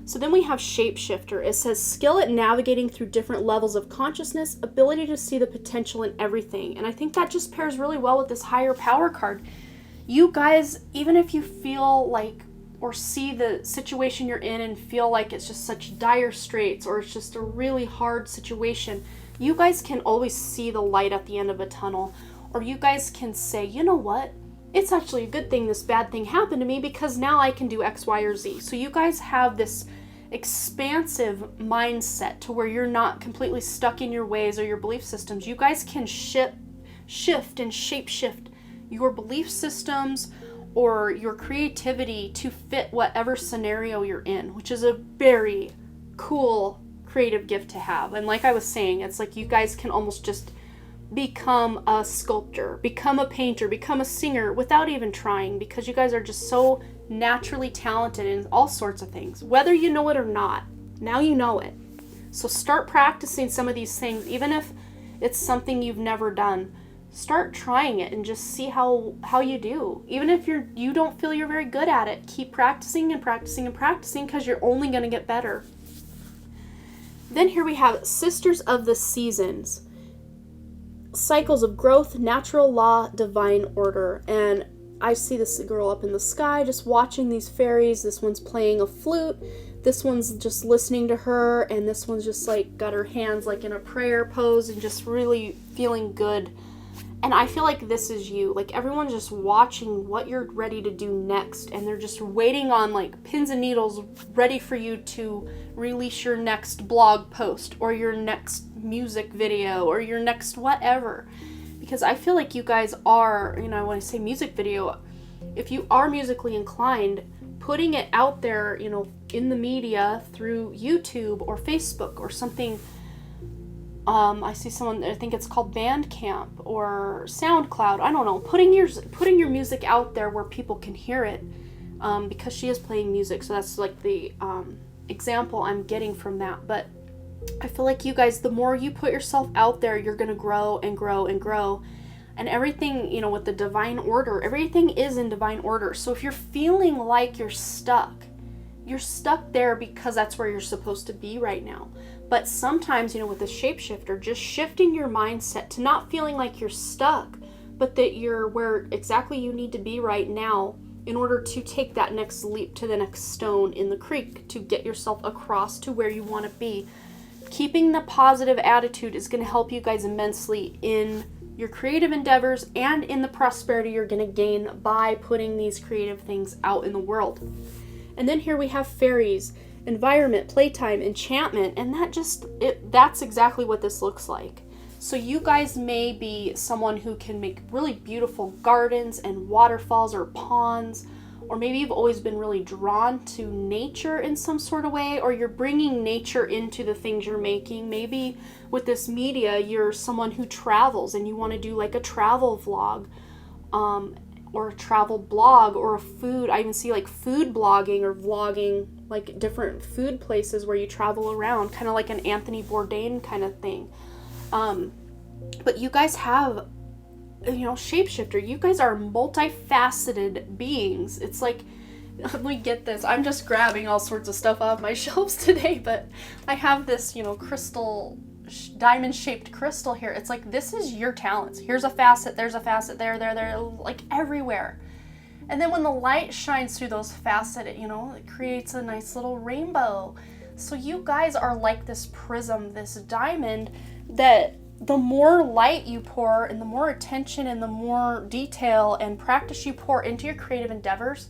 So then we have Shapeshifter. It says skill at navigating through different levels of consciousness, ability to see the potential in everything. And I think that just pairs really well with this higher power card. You guys, even if you feel like or see the situation you're in and feel like it's just such dire straits or it's just a really hard situation, you guys can always see the light at the end of a tunnel. Or you guys can say, you know what? It's actually a good thing this bad thing happened to me because now I can do X, Y, or Z. So you guys have this expansive mindset to where you're not completely stuck in your ways or your belief systems. You guys can shift and shape-shift your belief systems or your creativity to fit whatever scenario you're in, which is a very cool creative gift to have. And like I was saying, it's like you guys can almost just become a sculptor, become a painter, become a singer without even trying, because you guys are just so naturally talented in all sorts of things, whether you know it or not. Now you know it. So start practicing some of these things, even if it's something you've never done. Start trying it and just see how you do. Even if you don't feel you're very good at it, keep practicing and practicing and practicing, because you're only going to get better. Then here we have Sisters of the Seasons. Cycles of growth, natural law, divine order. And I see this girl up in the sky just watching these fairies. This one's playing a flute, this one's just listening to her, and this one's just like got her hands like in a prayer pose and just really feeling good. And I feel like this is you. Like, everyone's just watching what you're ready to do next, and they're just waiting on like pins and needles, ready for you to release your next blog post or your next music video or your next whatever. Because I feel like you guys are, when I say music video, if you are musically inclined, putting it out there, in the media through YouTube or Facebook or something. I see someone, I think it's called Bandcamp or SoundCloud. I don't know. Putting your music out there where people can hear it, because she is playing music. So that's like the example I'm getting from that. But I feel like you guys, the more you put yourself out there, you're going to grow and grow and grow. And everything, with the divine order, everything is in divine order. So if you're feeling like you're stuck there because that's where you're supposed to be right now. But sometimes, with the shapeshifter, just shifting your mindset to not feeling like you're stuck, but that you're where exactly you need to be right now in order to take that next leap to the next stone in the creek to get yourself across to where you want to be. Keeping the positive attitude is going to help you guys immensely in your creative endeavors and in the prosperity you're going to gain by putting these creative things out in the world. And then here we have fairies, environment, playtime, enchantment, and that's exactly what this looks like. So you guys may be someone who can make really beautiful gardens and waterfalls or ponds, or maybe you've always been really drawn to nature in some sort of way, or you're bringing nature into the things you're making. Maybe with this media, you're someone who travels and you want to do like a travel vlog, or a travel blog, or a food. I even see like food blogging or vlogging, like different food places where you travel around, kind of like an Anthony Bourdain kind of thing. But you guys have, shapeshifter, you guys are multifaceted beings. It's like, let me get this. I'm just grabbing all sorts of stuff off my shelves today, but I have this, crystal, diamond-shaped crystal here. It's like, this is your talents. Here's a facet, there's a facet, there, like everywhere. And then when the light shines through those facets, it creates a nice little rainbow. So you guys are like this prism, this diamond, that the more light you pour and the more attention and the more detail and practice you pour into your creative endeavors,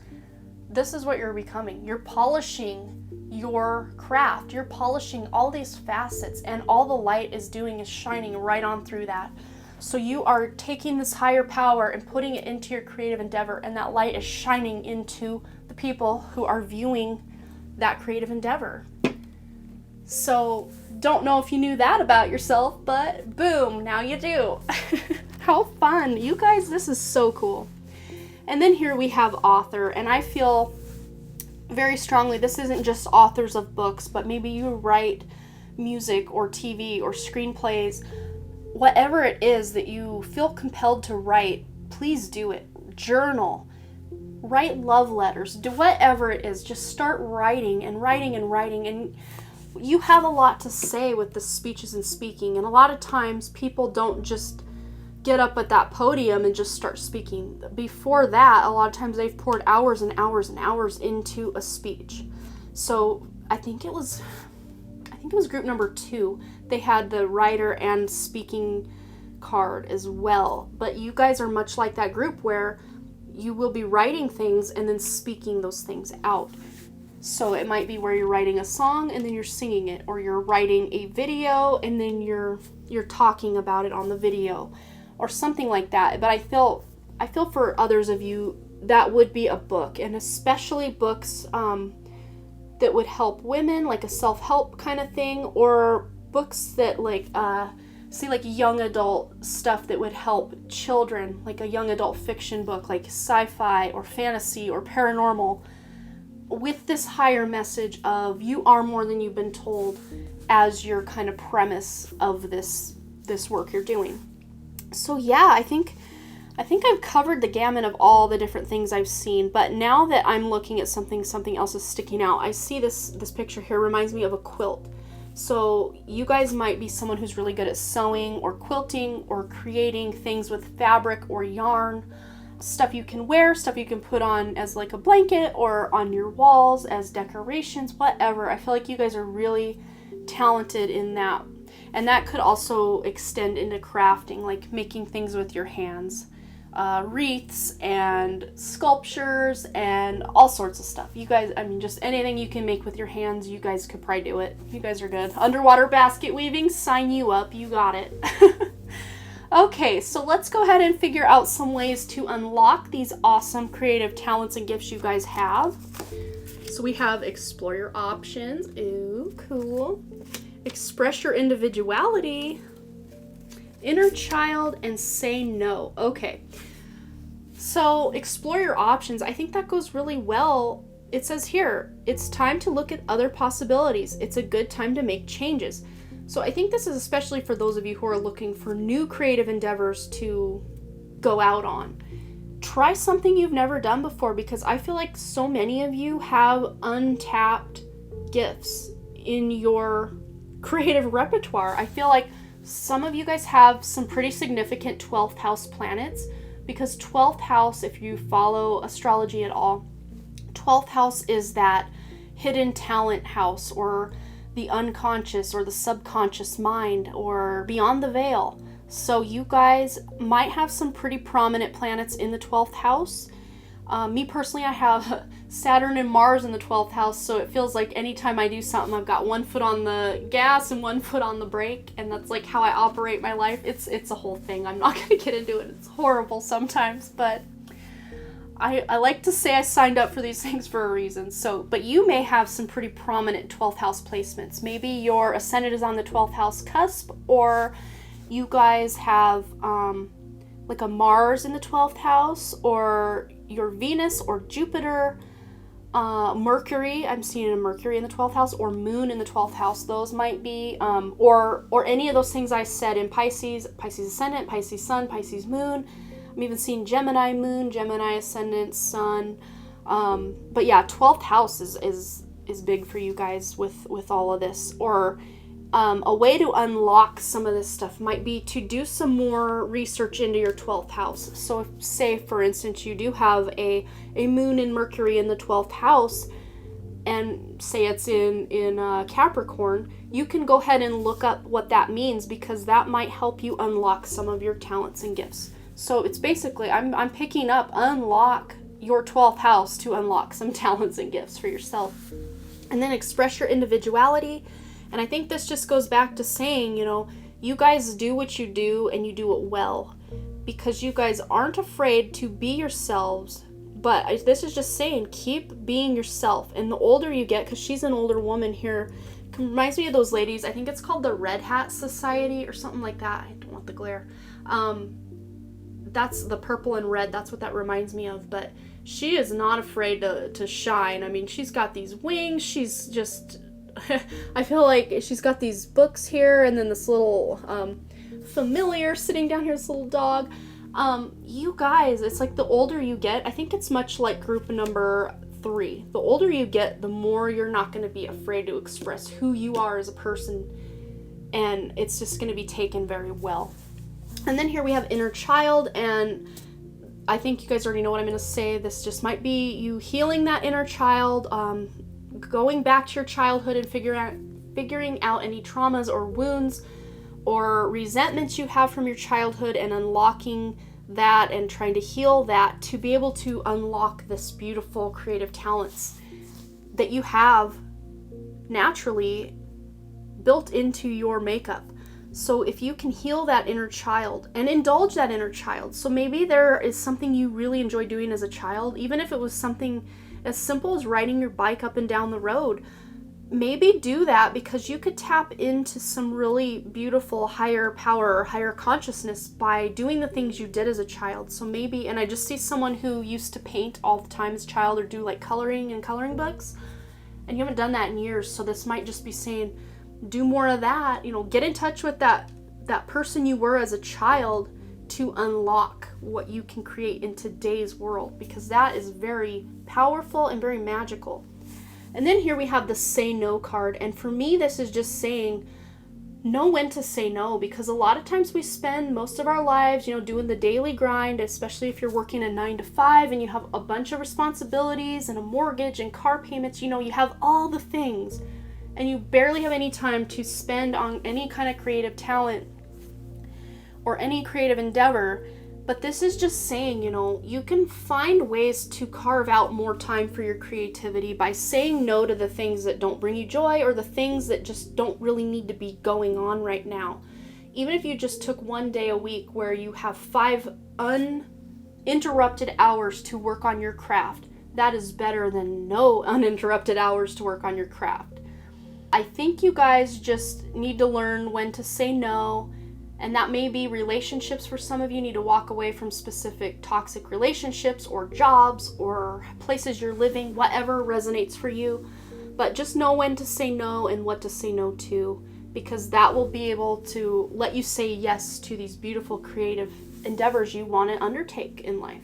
this is what you're becoming. You're polishing your craft. You're polishing all these facets, and all the light is doing is shining right on through that. So you are taking this higher power and putting it into your creative endeavor, and that light is shining into the people who are viewing that creative endeavor. So don't know if you knew that about yourself, but boom, now you do. How fun. You guys, this is so cool. And then here we have author, and I feel very strongly this isn't just authors of books, but maybe you write music or TV or screenplays. Whatever it is that you feel compelled to write, please do it. Journal. Write love letters. Do whatever it is. Just start writing and writing and writing. And you have a lot to say with the speeches and speaking. And a lot of times people don't just get up at that podium and just start speaking. Before that, a lot of times they've poured hours and hours and hours into a speech. So I think it was group number 2. They had the writer and speaking card as well. But you guys are much like that group where you will be writing things and then speaking those things out. So it might be where you're writing a song and then you're singing it, or you're writing a video and then you're talking about it on the video, or something like that. But I feel for others of you that would be a book, and especially books that would help women, like a self-help kind of thing, or books that like young adult stuff that would help children, like a young adult fiction book, like sci-fi or fantasy or paranormal, with this higher message of you are more than you've been told as your kind of premise of this work you're doing. So yeah, I think I've covered the gamut of all the different things I've seen, but now that I'm looking at something else is sticking out. I see this picture here reminds me of a quilt. So you guys might be someone who's really good at sewing or quilting or creating things with fabric or yarn, stuff you can wear, stuff you can put on as like a blanket or on your walls as decorations, whatever. I feel like you guys are really talented in that. And that could also extend into crafting, like making things with your hands, wreaths and sculptures and all sorts of stuff. You guys, just anything you can make with your hands, you guys could probably do it. You guys are good. Underwater basket weaving, sign you up. You got it. Okay, so let's go ahead and figure out some ways to unlock these awesome creative talents and gifts you guys have. So we have explore your options. Ooh, cool. Express your individuality, inner child, and say no. Okay, so explore your options. I think that goes really well. It says here, it's time to look at other possibilities. It's a good time to make changes. So I think this is especially for those of you who are looking for new creative endeavors to go out on. Try something you've never done before, because I feel like so many of you have untapped gifts in your creative repertoire. I feel like some of you guys have some pretty significant 12th house planets, because 12th house, if you follow astrology at all, 12th house is that hidden talent house, or the unconscious or the subconscious mind, or beyond the veil. So you guys might have some pretty prominent planets in the 12th house. Me personally, I have Saturn and Mars in the 12th house, so it feels like anytime I do something, I've got one foot on the gas and one foot on the brake, and that's like how I operate my life. It's a whole thing. I'm not going to get into it. It's horrible sometimes, but I like to say I signed up for these things for a reason. So, but you may have some pretty prominent 12th house placements. Maybe your ascendant is on the 12th house cusp, or you guys have like a Mars in the 12th house, or your Venus or Jupiter, Mercury, I'm seeing a Mercury in the 12th house, or Moon in the 12th house. Those might be, or any of those things I said in Pisces, Pisces ascendant, Pisces sun, Pisces moon. I'm even seeing Gemini moon, Gemini ascendant, sun. But yeah, 12th house is big for you guys with all of this. Or a way to unlock some of this stuff might be to do some more research into your 12th house. So if, say, for instance, you do have a moon and Mercury in the 12th house, and say it's in Capricorn, you can go ahead and look up what that means, because that might help you unlock some of your talents and gifts. So it's basically, I'm picking up, unlock your 12th house to unlock some talents and gifts for yourself. And then express your individuality. And I think this just goes back to saying, you guys do what you do, and you do it well, because you guys aren't afraid to be yourselves. But this is just saying, keep being yourself. And the older you get, because she's an older woman here, reminds me of those ladies. I think it's called the Red Hat Society or something like that. I don't want the glare. That's the purple and red. That's what that reminds me of. But she is not afraid to shine. I mean, she's got these wings. She's just... I feel like she's got these books here, and then this little familiar sitting down here, this little dog. You guys, it's like the older you get, I think it's much like group number 3. The older you get, the more you're not going to be afraid to express who you are as a person, and it's just going to be taken very well. And then here we have inner child, and I think you guys already know what I'm going to say. This just might be you healing that inner child, going back to your childhood and figuring out any traumas or wounds or resentments you have from your childhood, and unlocking that and trying to heal that to be able to unlock this beautiful creative talents that you have naturally built into your makeup. So if you can heal that inner child and indulge that inner child, so maybe there is something you really enjoy doing as a child, even if it was something as simple as riding your bike up and down the road, maybe do that, because you could tap into some really beautiful higher power or higher consciousness by doing the things you did as a child. So maybe, and I just see someone who used to paint all the time as a child, or do like coloring and coloring books, and you haven't done that in years. So this might just be saying, do more of that, get in touch with that person you were as a child to unlock what you can create in today's world, because that is very powerful and very magical. And then here we have the say no card, and for me this is just saying know when to say no, because a lot of times we spend most of our lives doing the daily grind, especially if you're working a 9 to 5 and you have a bunch of responsibilities and a mortgage and car payments. You have all the things, and you barely have any time to spend on any kind of creative talent or any creative endeavor. But this is just saying, you can find ways to carve out more time for your creativity by saying no to the things that don't bring you joy, or the things that just don't really need to be going on right now. Even if you just took one day a week where you have 5 uninterrupted hours to work on your craft, that is better than no uninterrupted hours to work on your craft. I think you guys just need to learn when to say no. And that may be relationships. For some of you, need to walk away from specific toxic relationships or jobs or places you're living, whatever resonates for you. But just know when to say no and what to say no to because that will be able to let you say yes to these beautiful creative endeavors you want to undertake in life.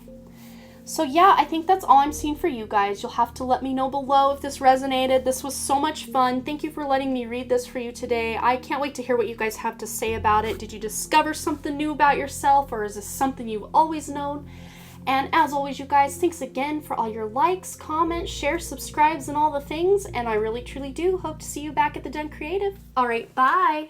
So yeah, I think that's all I'm seeing for you guys. You'll have to let me know below if this resonated. This was so much fun. Thank you for letting me read this for you today. I can't wait to hear what you guys have to say about it. Did you discover something new about yourself, or is this something you've always known? And as always, you guys, thanks again for all your likes, comments, shares, subscribes, and all the things. And I really, truly do hope to see you back at the Done Creative. All right, bye.